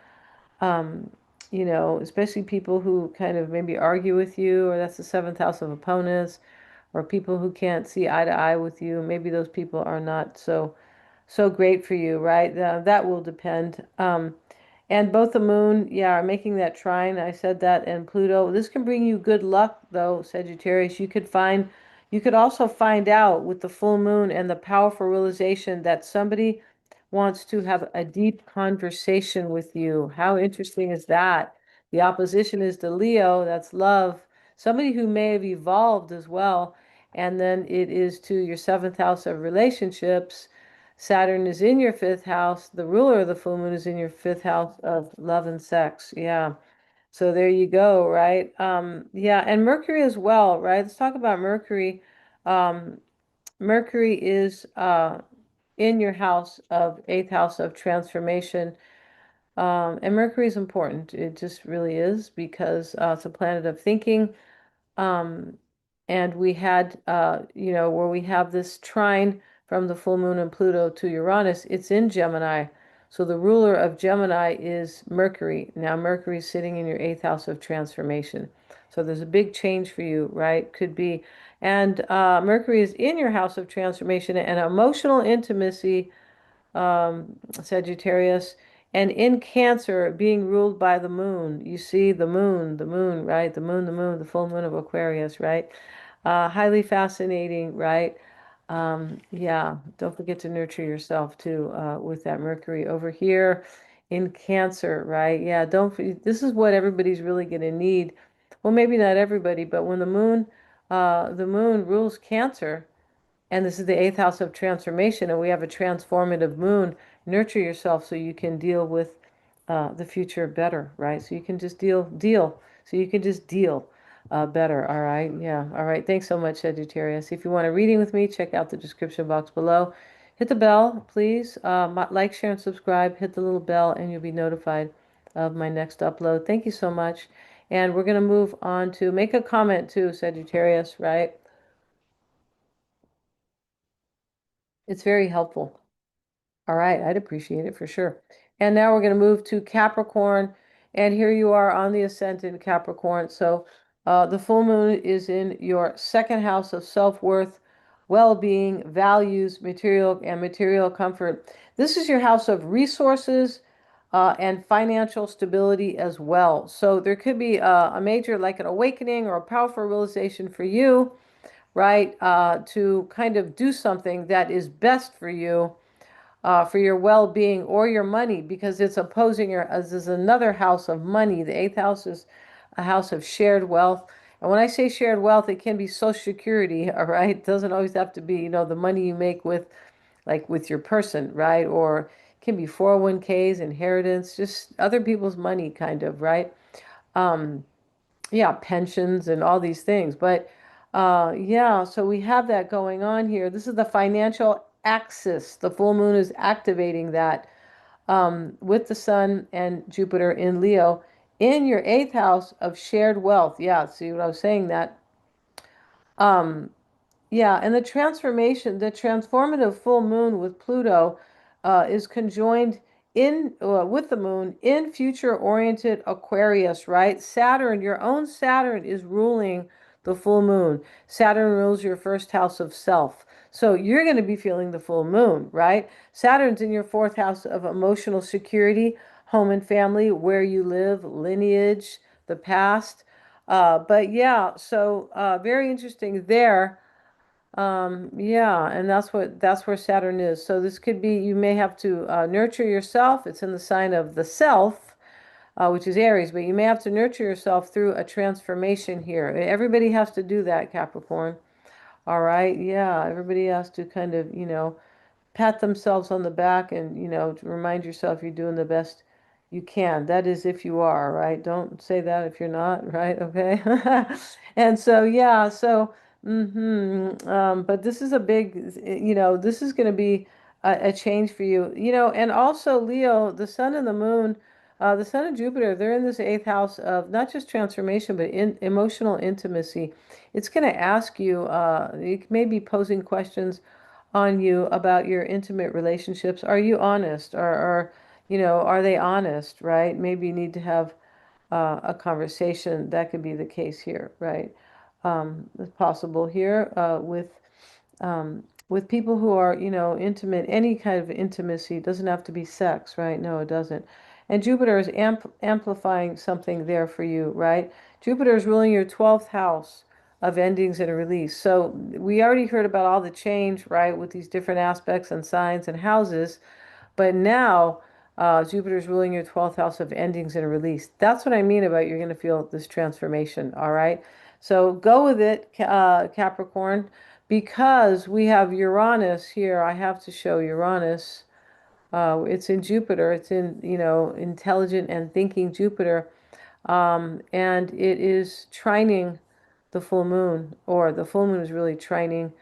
Um, especially people who kind of maybe argue with you, or that's the seventh house of opponents, or people who can't see eye to eye with you. Maybe those people are not so great for you, right? That will depend. And both the moon, yeah, are making that trine. I said that, and Pluto. This can bring you good luck, though, Sagittarius. You could also find out with the full moon and the powerful realization that somebody wants to have a deep conversation with you. How interesting is that? The opposition is the Leo, that's love. Somebody who may have evolved as well. And then it is to your seventh house of relationships. Saturn is in your fifth house. The ruler of the full moon is in your fifth house of love and sex. Yeah. So there you go, right? Yeah, and Mercury as well, right? Let's talk about Mercury. Um, Mercury is in your house of eighth house of transformation. And Mercury is important. It just really is because it's a planet of thinking. Um, and we had, where we have this trine from the full moon and Pluto to Uranus, it's in Gemini. So the ruler of Gemini is Mercury. Now Mercury is sitting in your eighth house of transformation. So there's a big change for you, right? Could be. And Mercury is in your house of transformation and emotional intimacy, Sagittarius, and in Cancer, being ruled by the moon. You see the moon, right? The moon, the full moon of Aquarius, right? Highly fascinating, right? Yeah, don't forget to nurture yourself too, with that Mercury over here in Cancer, right? Yeah, this is what everybody's really going to need. Well, maybe not everybody, but when the moon rules Cancer, and this is the eighth house of transformation, and we have a transformative moon. Nurture yourself so you can deal with the future better, right? So you can just deal. So you can just deal better, all right? Yeah, all right. Thanks so much, Sagittarius. If you want a reading with me, check out the description box below. Hit the bell, please. Like, share, and subscribe. Hit the little bell, and you'll be notified of my next upload. Thank you so much. And we're going to move on to make a comment too, Sagittarius, right? It's very helpful. All right, I'd appreciate it for sure. And now we're going to move to Capricorn. And here you are on the ascent in Capricorn. So the full moon is in your second house of self-worth, well-being, values, material comfort. This is your house of resources and financial stability as well. So there could be a major, like an awakening or a powerful realization for you, right? To kind of do something that is best for your well-being or your money, because it's opposing as is another house of money. The eighth house is a house of shared wealth. And when I say shared wealth, it can be Social Security, all right? It doesn't always have to be, the money you make with your person, right? Or it can be 401ks, inheritance, just other people's money kind of, right? Um, yeah, pensions and all these things. But yeah, so we have that going on here. This is the financial axis. The full moon is activating that with the sun and Jupiter in Leo in your eighth house of shared wealth. Yeah, see what I was saying that. Um, yeah, and the transformative full moon with Pluto is conjoined in with the moon in future-oriented Aquarius, right? Saturn, your own Saturn is ruling the full moon. Saturn rules your first house of self. So you're going to be feeling the full moon, right? Saturn's in your fourth house of emotional security, home and family, where you live, lineage, the past. But yeah, so very interesting there. Yeah, and that's where Saturn is. So this could be you may have to nurture yourself. It's in the sign of the self, which is Aries, but you may have to nurture yourself through a transformation here. Everybody has to do that, Capricorn. All right. Yeah. Everybody has to kind of, pat themselves on the back and, to remind yourself you're doing the best you can. That is if you are, right? Don't say that if you're not, right? Okay. And so, yeah, so, but this is a big, this is going to be a change for you, and also Leo, the sun and the moon, the sun and Jupiter, they're in this eighth house of not just transformation, but in emotional intimacy. It's going to ask you, it may be posing questions on you about your intimate relationships. Are you honest? Or are they honest, right? Maybe you need to have a conversation. That could be the case here, right? It's possible here with people who are, intimate. Any kind of intimacy doesn't have to be sex, right? No, it doesn't. And Jupiter is amplifying something there for you, right? Jupiter is ruling your 12th house of endings and release. So we already heard about all the change, right, with these different aspects and signs and houses. But now Jupiter's ruling your 12th house of endings and release. That's what I mean about you're going to feel this transformation. All right. So go with it, Capricorn, because we have Uranus here. I have to show Uranus. It's in Jupiter. It's in, intelligent and thinking Jupiter. And it is trining the full moon, or the full moon is really trining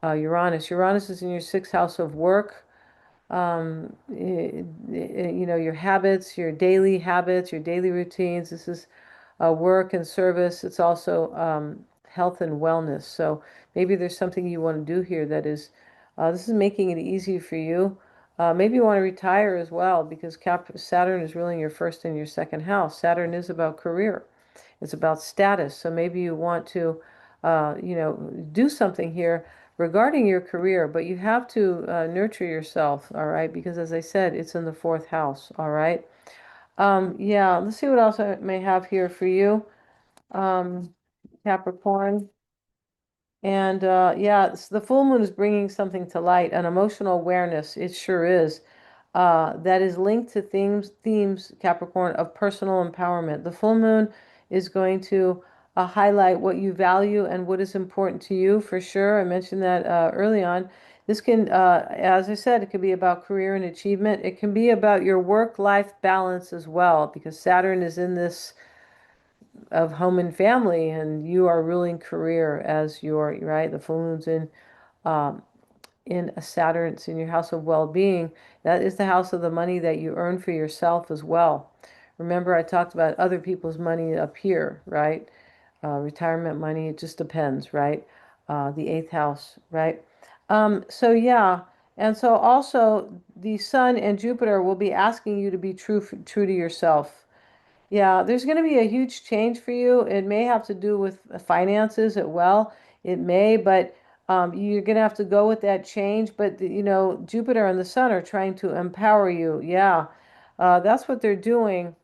Uranus. Uranus is in your sixth house of work, your habits, your daily habits, your daily routines. This is work and service. It's also health and wellness. So maybe there's something you want to do here that is, this is making it easy for you. Maybe you want to retire as well because Saturn is ruling your first and your second house. Saturn is about career. It's about status. So maybe you want to, do something here regarding your career, but you have to nurture yourself, all right? Because as I said, it's in the fourth house, all right? Yeah, let's see what else I may have here for you, um, Capricorn. And yeah, the full moon is bringing something to light, an emotional awareness. It sure is. That is linked to themes, Capricorn, of personal empowerment. The full moon is going to highlight what you value and what is important to you for sure. I mentioned that early on. This can, as I said, it could be about career and achievement. It can be about your work-life balance as well, because Saturn is in this of home and family, and you are ruling career as your, right? The full moon's um, in a Saturn, it's in your house of well-being. That is the house of the money that you earn for yourself as well. Remember, I talked about other people's money up here, right? Retirement money, it just depends, right? The eighth house, right? So yeah, and so also the Sun and Jupiter will be asking you to be true to yourself. Yeah, there's going to be a huge change for you. It may have to do with finances as well. It may, but you're going to have to go with that change. But, Jupiter and the Sun are trying to empower you. Yeah, that's what they're doing.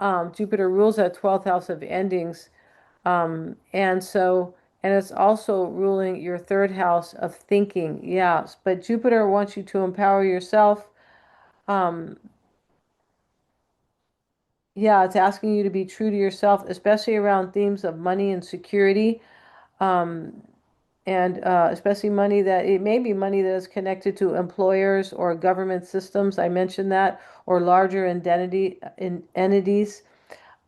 Jupiter rules that 12th house of endings. And so, and it's also ruling your third house of thinking. Yes, but Jupiter wants you to empower yourself. Um, Yeah, it's asking you to be true to yourself, especially around themes of money and security, um, and especially money that it may be money that is connected to employers or government systems. I mentioned that, or larger entities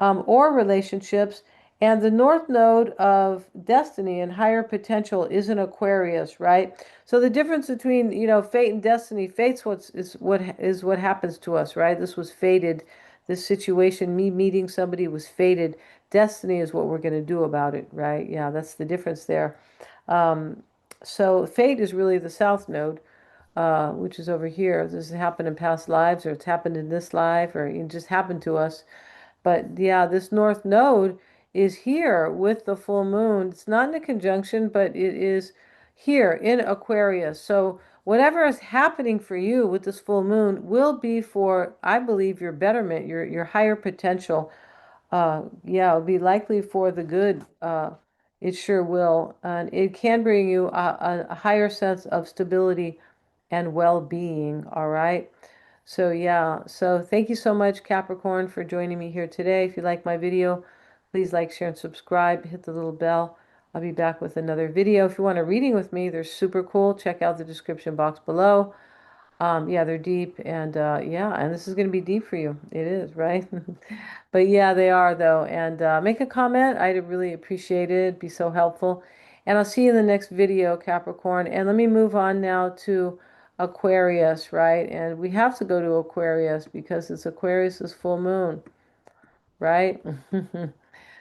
or relationships. And the North Node of destiny and higher potential is in Aquarius, right? So the difference between, fate and destiny, fate's what happens to us, right? This was fated. This situation, me meeting somebody was fated. Destiny is what we're going to do about it, right? Yeah, that's the difference there. Um, so fate is really the South Node, which is over here. This has happened in past lives, or it's happened in this life, or it just happened to us. But yeah, this North Node is here with the full moon. It's not in a conjunction, but it is here in Aquarius. So whatever is happening for you with this full moon will be for, I believe, your betterment, your higher potential. Yeah, it'll be likely for the good. It sure will. And it can bring you a higher sense of stability and well-being. All right. So yeah, so thank you so much, Capricorn, for joining me here today. If you like my video, please like, share, and subscribe. Hit the little bell. I'll be back with another video. If you want a reading with me, they're super cool. Check out the description box below. Yeah, they're deep, and yeah, and this is going to be deep for you. It is, right? But yeah, they are though. And make a comment. I'd really appreciate it. Be so helpful. And I'll see you in the next video, Capricorn. And let me move on now to Aquarius, right? And we have to go to Aquarius because it's Aquarius's full moon, right?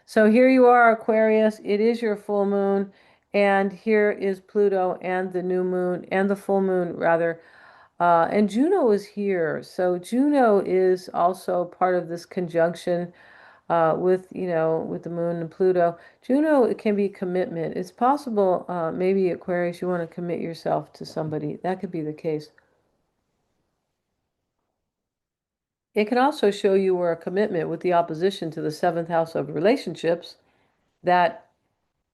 So here you are, Aquarius. It is your full moon, and here is Pluto and the new moon and the full moon, rather. And Juno is here. So Juno is also part of this conjunction with, with the moon and Pluto. Juno, it can be commitment. It's possible, maybe Aquarius, you want to commit yourself to somebody. That could be the case. It can also show you where a commitment with the opposition to the seventh house of relationships that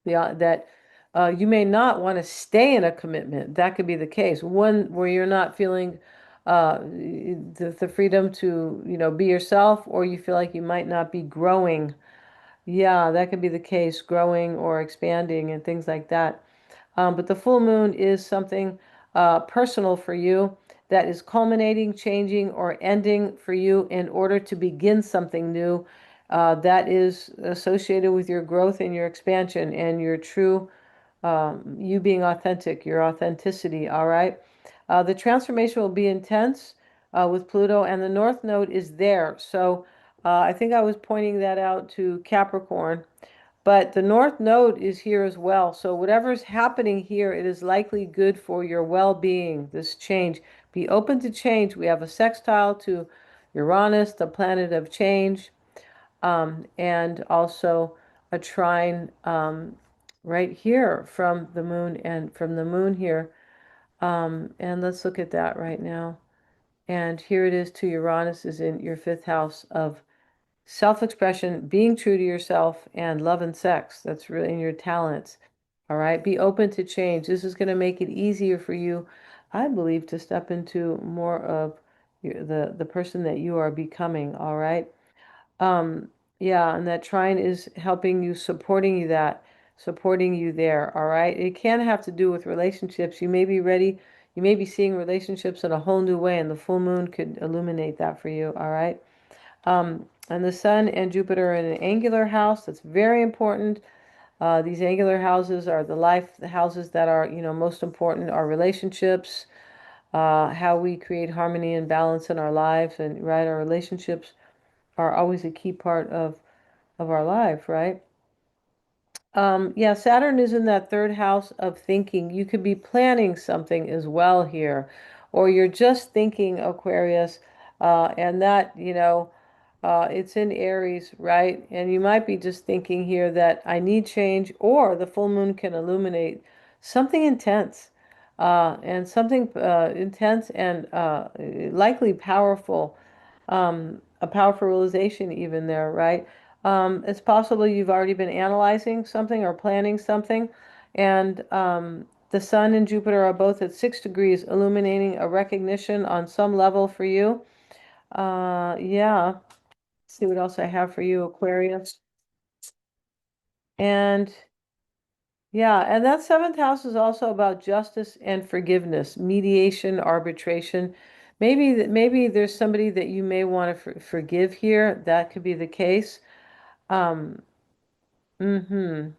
that you may not want to stay in a commitment. That could be the case. One where you're not feeling the freedom to, be yourself, or you feel like you might not be growing. Yeah, that could be the case, growing or expanding and things like that. But the full moon is something personal for you that is culminating, changing, or ending for you in order to begin something new that is associated with your growth and your expansion and your true, you being authentic, your authenticity, all right? The transformation will be intense with Pluto, and the North Node is there. So I think I was pointing that out to Capricorn. But the North Node is here as well. So whatever's happening here, it is likely good for your well-being, this change. Be open to change. We have a sextile to Uranus, the planet of change, and also a trine right here from the moon and from the moon here. And let's look at that right now. And here it is to Uranus is in your fifth house of self-expression, being true to yourself, and love and sex. That's really in your talents. All right. Be open to change. This is going to make it easier for you, I believe, to step into more of the person that you are becoming. All right. Um, yeah, and that trine is helping you, supporting you there. All right. It can have to do with relationships. You may be ready. You may be seeing relationships in a whole new way, and the full moon could illuminate that for you. All right. And the Sun and Jupiter in an angular house. That's very important. These angular houses are the houses that are, most important, our relationships, how we create harmony and balance in our lives, and right, our relationships are always a key part of our life, right? Yeah, Saturn is in that third house of thinking. You could be planning something as well here, or you're just thinking, Aquarius, and that, it's in Aries, right? And you might be just thinking here that I need change, or the full moon can illuminate something intense, and something intense and likely powerful, a powerful realization even there, right? It's possible you've already been analyzing something or planning something, and the Sun and Jupiter are both at 6 degrees, illuminating a recognition on some level for you. Yeah. See what else I have for you, Aquarius. And yeah, and that seventh house is also about justice and forgiveness, mediation, arbitration. Maybe there's somebody that you may want to forgive here. That could be the case. Um, mm-hmm.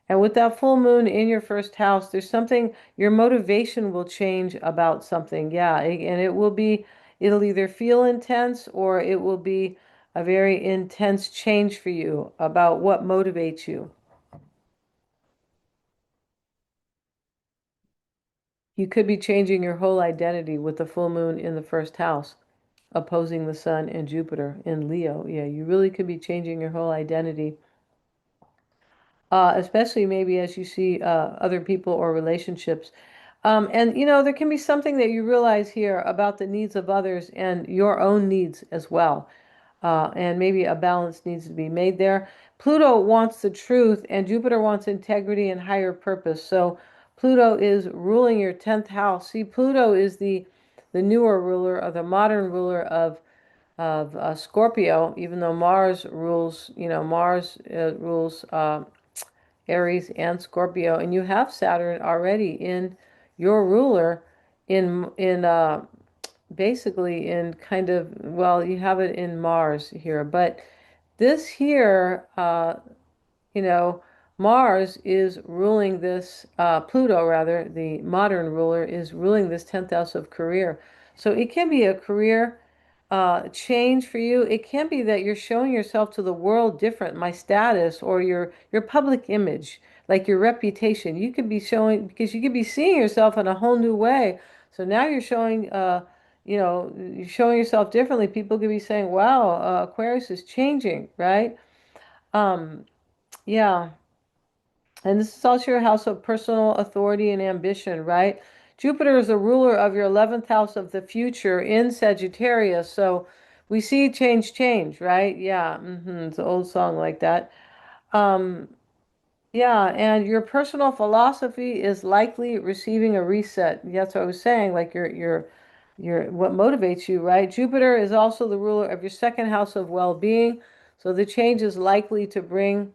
And with that full moon in your first house, there's something, your motivation will change about something. Yeah, and it'll either feel intense or it will be a very intense change for you about what motivates you. You could be changing your whole identity with the full moon in the first house, opposing the Sun and Jupiter in Leo. Yeah, you really could be changing your whole identity, especially maybe as you see other people or relationships. And there can be something that you realize here about the needs of others and your own needs as well. And maybe a balance needs to be made there. Pluto wants the truth, and Jupiter wants integrity and higher purpose. So Pluto is ruling your 10th house. See, Pluto is the newer ruler, or the modern ruler of Scorpio, even though Mars rules, Mars rules Aries and Scorpio, and you have Saturn already in your ruler in basically in kind of, well, you have it in Mars here, but this here, you know, Mars is ruling this, Pluto rather, the modern ruler is ruling this 10th house of career. So it can be a career change for you. It can be that you're showing yourself to the world different, my status or your public image, like your reputation. You could be showing, because you could be seeing yourself in a whole new way. So now you're showing, you're showing yourself differently. People could be saying, wow, Aquarius is changing, right? Um, yeah. And this is also your house of personal authority and ambition, right? Jupiter is the ruler of your 11th house of the future in Sagittarius. So we see change, change, right? Yeah. It's an old song like that. Um, yeah. And your personal philosophy is likely receiving a reset. That's what I was saying. Like what motivates you, right? Jupiter is also the ruler of your second house of well-being. So the change is likely to bring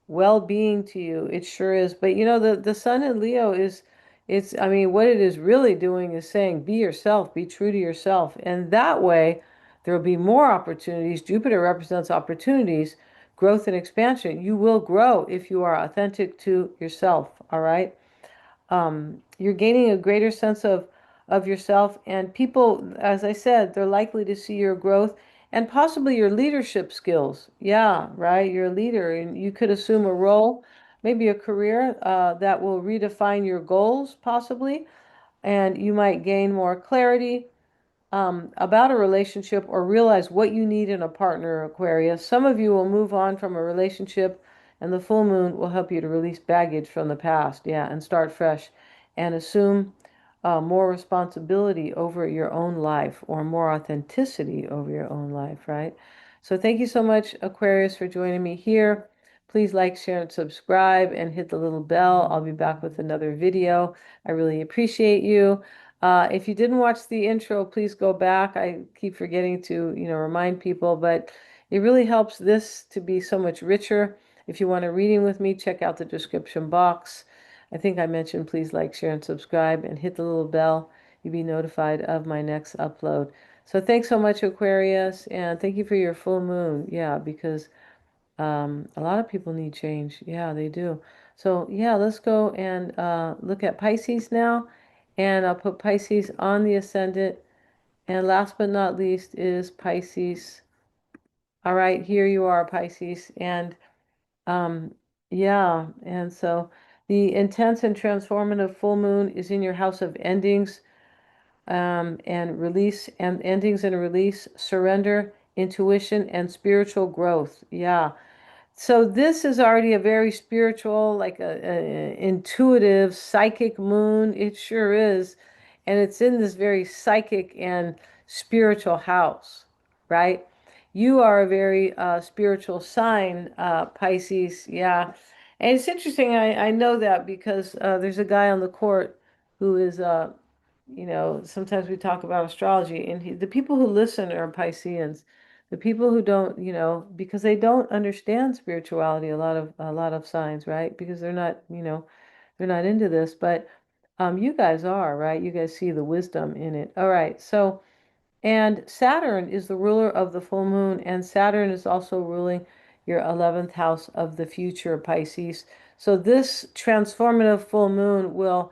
well-being to you. It sure is. But you know, the sun in Leo is, it's, I mean, what it is really doing is saying, be yourself, be true to yourself. And that way, there'll be more opportunities. Jupiter represents opportunities, growth and expansion. You will grow if you are authentic to yourself. All right. You're gaining a greater sense of yourself, and people, as I said, they're likely to see your growth and possibly your leadership skills. Yeah, right. You're a leader, and you could assume a role, maybe a career that will redefine your goals, possibly, and you might gain more clarity about a relationship or realize what you need in a partner, Aquarius. Some of you will move on from a relationship, and the full moon will help you to release baggage from the past, yeah, and start fresh and assume more responsibility over your own life or more authenticity over your own life, right? So thank you so much, Aquarius, for joining me here. Please like, share, and subscribe, and hit the little bell. I'll be back with another video. I really appreciate you. If you didn't watch the intro, please go back. I keep forgetting to, remind people, but it really helps this to be so much richer. If you want a reading with me, check out the description box. I think I mentioned please like, share, and subscribe, and hit the little bell. You'll be notified of my next upload. So thanks so much, Aquarius, and thank you for your full moon. Yeah, because a lot of people need change. Yeah, they do. So yeah, let's go and look at Pisces now. And I'll put Pisces on the ascendant. And last but not least is Pisces. All right, here you are, Pisces. And um, yeah, and so the intense and transformative full moon is in your house of endings, and release, and endings and release, surrender, intuition, and spiritual growth. Yeah. So this is already a very spiritual, like a intuitive, psychic moon. It sure is. And it's in this very psychic and spiritual house, right? You are a very spiritual sign, Pisces. Yeah. And it's interesting. I know that because there's a guy on the court who is, sometimes we talk about astrology, and the people who listen are Pisceans. The people who don't, because they don't understand spirituality, a lot of signs, right? Because they're not into this, but you guys are, right? You guys see the wisdom in it. All right. So, and Saturn is the ruler of the full moon, and Saturn is also ruling your 11th house of the future, Pisces. So this transformative full moon will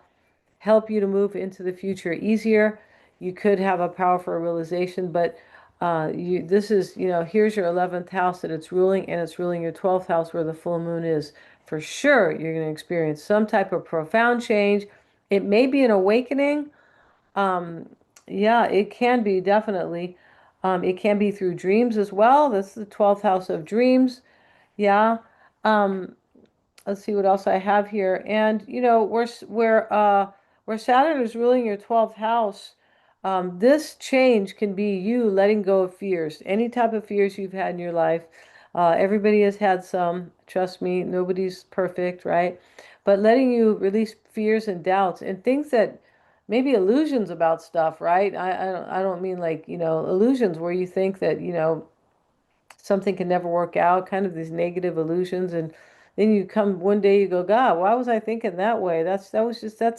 help you to move into the future easier. You could have a powerful realization, but this is, here's your 11th house that it's ruling, and it's ruling your 12th house where the full moon is. For sure, you're going to experience some type of profound change. It may be an awakening. Um, yeah, it can be definitely. It can be through dreams as well. That's the 12th house of dreams. Yeah. Um, let's see what else I have here. And where Saturn is ruling your 12th house, this change can be you letting go of fears, any type of fears you've had in your life. Everybody has had some, trust me, nobody's perfect, right? But letting you release fears and doubts and things that maybe illusions about stuff, right? I don't mean like, illusions where you think that, something can never work out, kind of these negative illusions and then you come one day, you go, God, why was I thinking that way? That's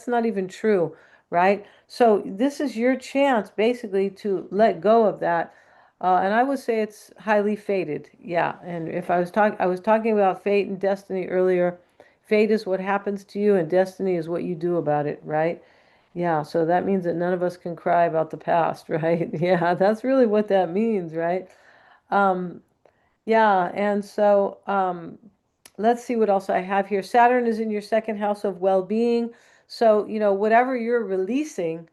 not even true, right? So this is your chance basically to let go of that. And I would say it's highly fated. Yeah. And if I was talking about fate and destiny earlier. Fate is what happens to you, and destiny is what you do about it, right? Yeah, so that means that none of us can cry about the past, right? Yeah, that's really what that means, right? Um, yeah, and so let's see what else I have here. Saturn is in your second house of well-being. So, whatever you're releasing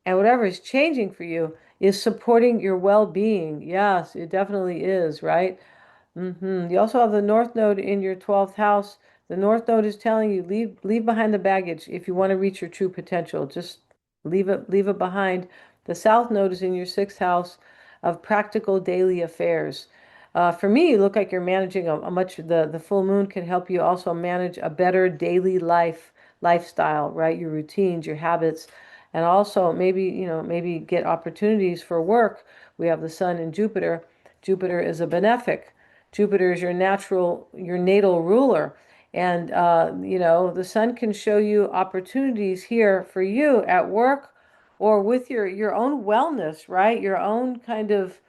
and whatever is changing for you is supporting your well-being. Yes, it definitely is, right? You also have the North Node in your 12th house. The North Node is telling you leave behind the baggage if you want to reach your true potential. Just leave it behind. The South Node is in your 6th house of practical daily affairs. For me, you look like you're managing a much the full moon can help you also manage a better daily lifestyle, right? Your routines, your habits, and also maybe get opportunities for work. We have the Sun and Jupiter. Jupiter is a benefic. Jupiter is your natal ruler. And, the sun can show you opportunities here for you at work or with your own wellness, right? Your own kind of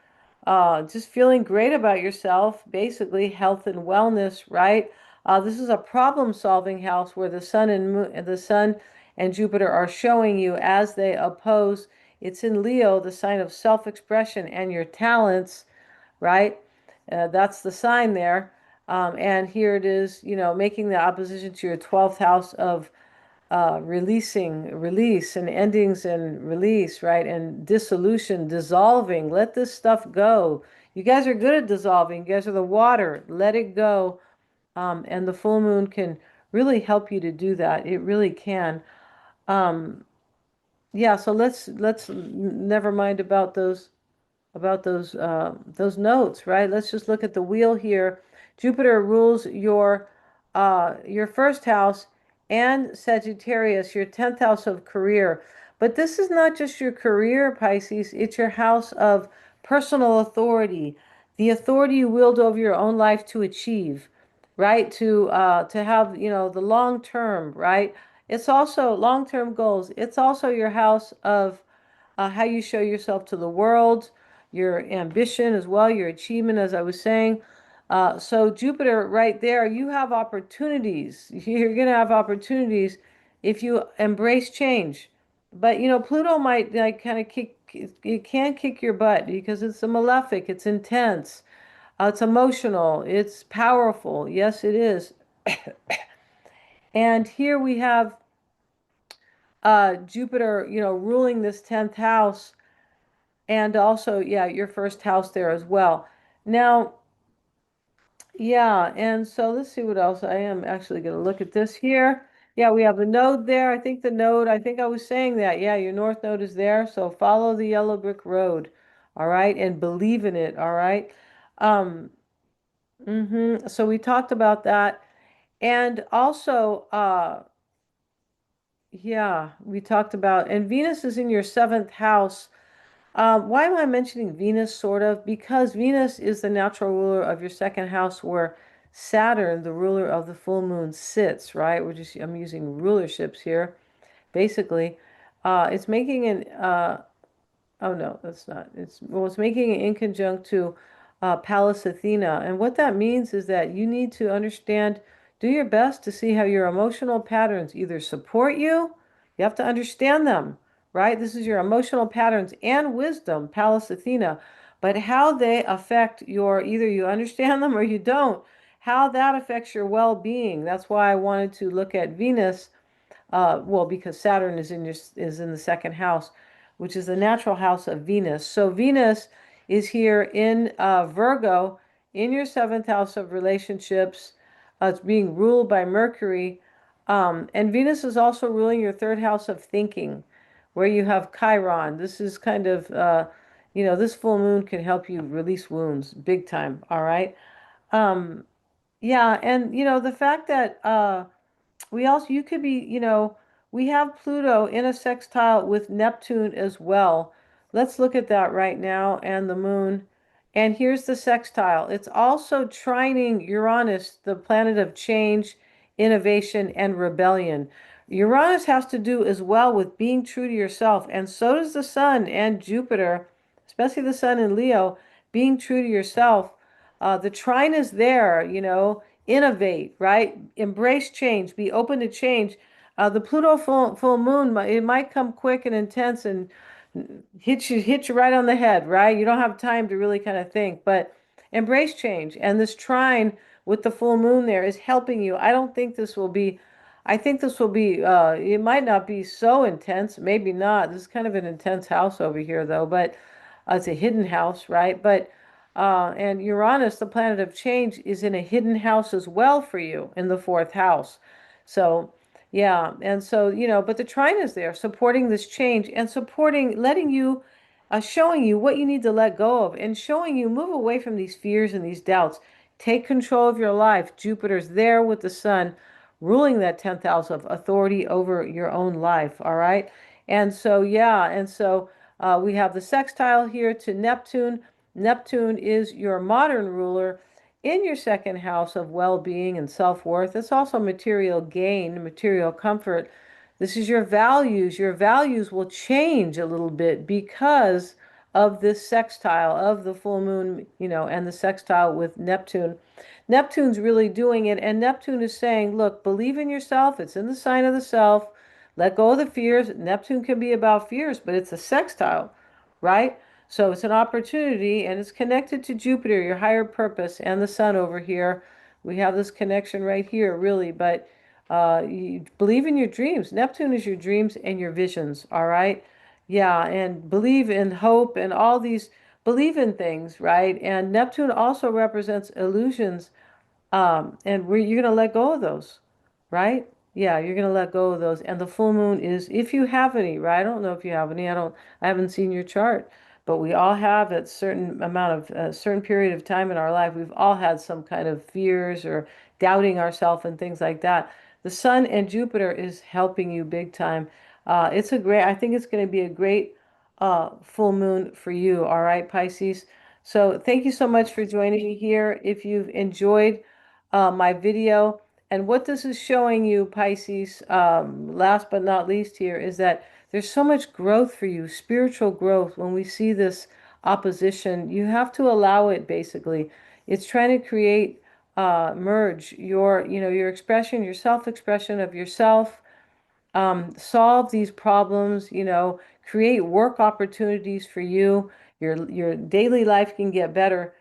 just feeling great about yourself, basically health and wellness, right? This is a problem-solving house where the sun and Jupiter are showing you as they oppose. It's in Leo, the sign of self-expression and your talents, right? That's the sign there. And here it is, making the opposition to your 12th house of release and endings and release, right? And dissolution, dissolving. Let this stuff go. You guys are good at dissolving. You guys are the water. Let it go. And the full moon can really help you to do that. It really can. Um, yeah, so let's never mind about those notes, right? Let's just look at the wheel here. Jupiter rules your first house and Sagittarius, your 10th house of career. But this is not just your career, Pisces, it's your house of personal authority, the authority you wield over your own life to achieve, right? To have, the long term, right? It's also long-term goals. It's also your house of how you show yourself to the world, your ambition as well, your achievement, as I was saying. So Jupiter right there, you have opportunities. You're going to have opportunities if you embrace change. But Pluto might like kind of it can kick your butt because it's a malefic, it's intense, it's emotional, it's powerful. Yes, it is. And here we have Jupiter, ruling this 10th house. And also, yeah, your first house there as well. Now, yeah, and so let's see what else. I am actually going to look at this here. Yeah, we have the node there. I think I was saying that. Yeah, your north node is there. So follow the yellow brick road. All right, and believe in it. All right. Um, So we talked about that. And also, yeah, we talked about, and Venus is in your seventh house. Why am I mentioning Venus, sort of? Because Venus is the natural ruler of your second house, where Saturn, the ruler of the full moon, sits, right? I'm using rulerships here, basically. It's making oh no, that's not. It's making it in conjunct to Pallas Athena. And what that means is that you need to understand, do your best to see how your emotional patterns either support you, you have to understand them, right? This is your emotional patterns and wisdom, Pallas Athena, but how they affect either you understand them or you don't, how that affects your well-being. That's why I wanted to look at Venus, well, because Saturn is in the second house, which is the natural house of Venus. So Venus is here in Virgo, in your seventh house of relationships. It's being ruled by Mercury, and Venus is also ruling your third house of thinking, where you have Chiron. This is kind of, this full moon can help you release wounds big time. All right. Um, yeah, and the fact that you could be, we have Pluto in a sextile with Neptune as well. Let's look at that right now, and the moon And here's the sextile. It's also trining Uranus, the planet of change, innovation, and rebellion. Uranus has to do as well with being true to yourself, and so does the Sun and Jupiter, especially the Sun in Leo, being true to yourself. The trine is there, innovate, right? Embrace change, be open to change. The Pluto full moon, it might come quick and intense and hit you right on the head, right? You don't have time to really kind of think, but embrace change. And this trine with the full moon there is helping you. I don't think this will be, I think this will be, it might not be so intense, maybe not. This is kind of an intense house over here, though, but it's a hidden house, right? But, and Uranus, the planet of change, is in a hidden house as well for you in the fourth house. So, yeah, and so, but the trine is there supporting this change and supporting, letting you, showing you what you need to let go of and showing you move away from these fears and these doubts. Take control of your life. Jupiter's there with the sun, ruling that 10th house of authority over your own life. All right. And so, yeah, and so we have the sextile here to Neptune. Neptune is your modern ruler in your second house of well-being and self-worth. It's also material gain, material comfort. This is your values. Your values will change a little bit because of this sextile of the full moon, and the sextile with Neptune. Neptune's really doing it, and Neptune is saying, look, believe in yourself. It's in the sign of the self. Let go of the fears. Neptune can be about fears, but it's a sextile, right? So it's an opportunity and it's connected to Jupiter, your higher purpose, and the sun over here. We have this connection right here, really, but you believe in your dreams. Neptune is your dreams and your visions, all right? Yeah, and believe in hope and all these, believe in things, right? And Neptune also represents illusions, and you're going to let go of those, right? Yeah, you're going to let go of those. And the full moon is, if you have any, right? I don't know if you have any. I haven't seen your chart, but we all have at certain amount of a certain period of time in our life. We've all had some kind of fears or doubting ourselves and things like that. The sun and Jupiter is helping you big time. I think it's going to be a great full moon for you. All right, Pisces. So thank you so much for joining me here. If you've enjoyed my video. And what this is showing you, Pisces, last but not least here, is that there's so much growth for you, spiritual growth. When we see this opposition, you have to allow it, basically. It's trying to create, merge your expression, your self-expression of yourself, solve these problems, create work opportunities for you. Your daily life can get better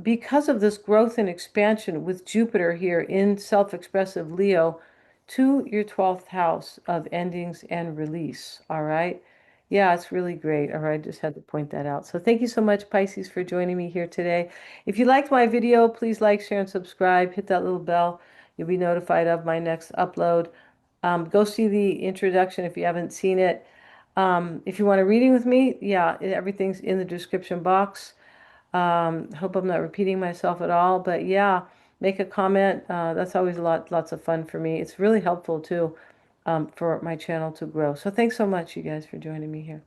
because of this growth and expansion with Jupiter here in self-expressive Leo to your 12th house of endings and release. All right. Yeah, it's really great. All right. Just had to point that out. So thank you so much, Pisces, for joining me here today. If you liked my video, please like, share, and subscribe. Hit that little bell. You'll be notified of my next upload. Go see the introduction if you haven't seen it. If you want a reading with me, yeah, everything's in the description box. Hope I'm not repeating myself at all, but yeah, make a comment. That's always lots of fun for me. It's really helpful too, for my channel to grow. So thanks so much, you guys, for joining me here.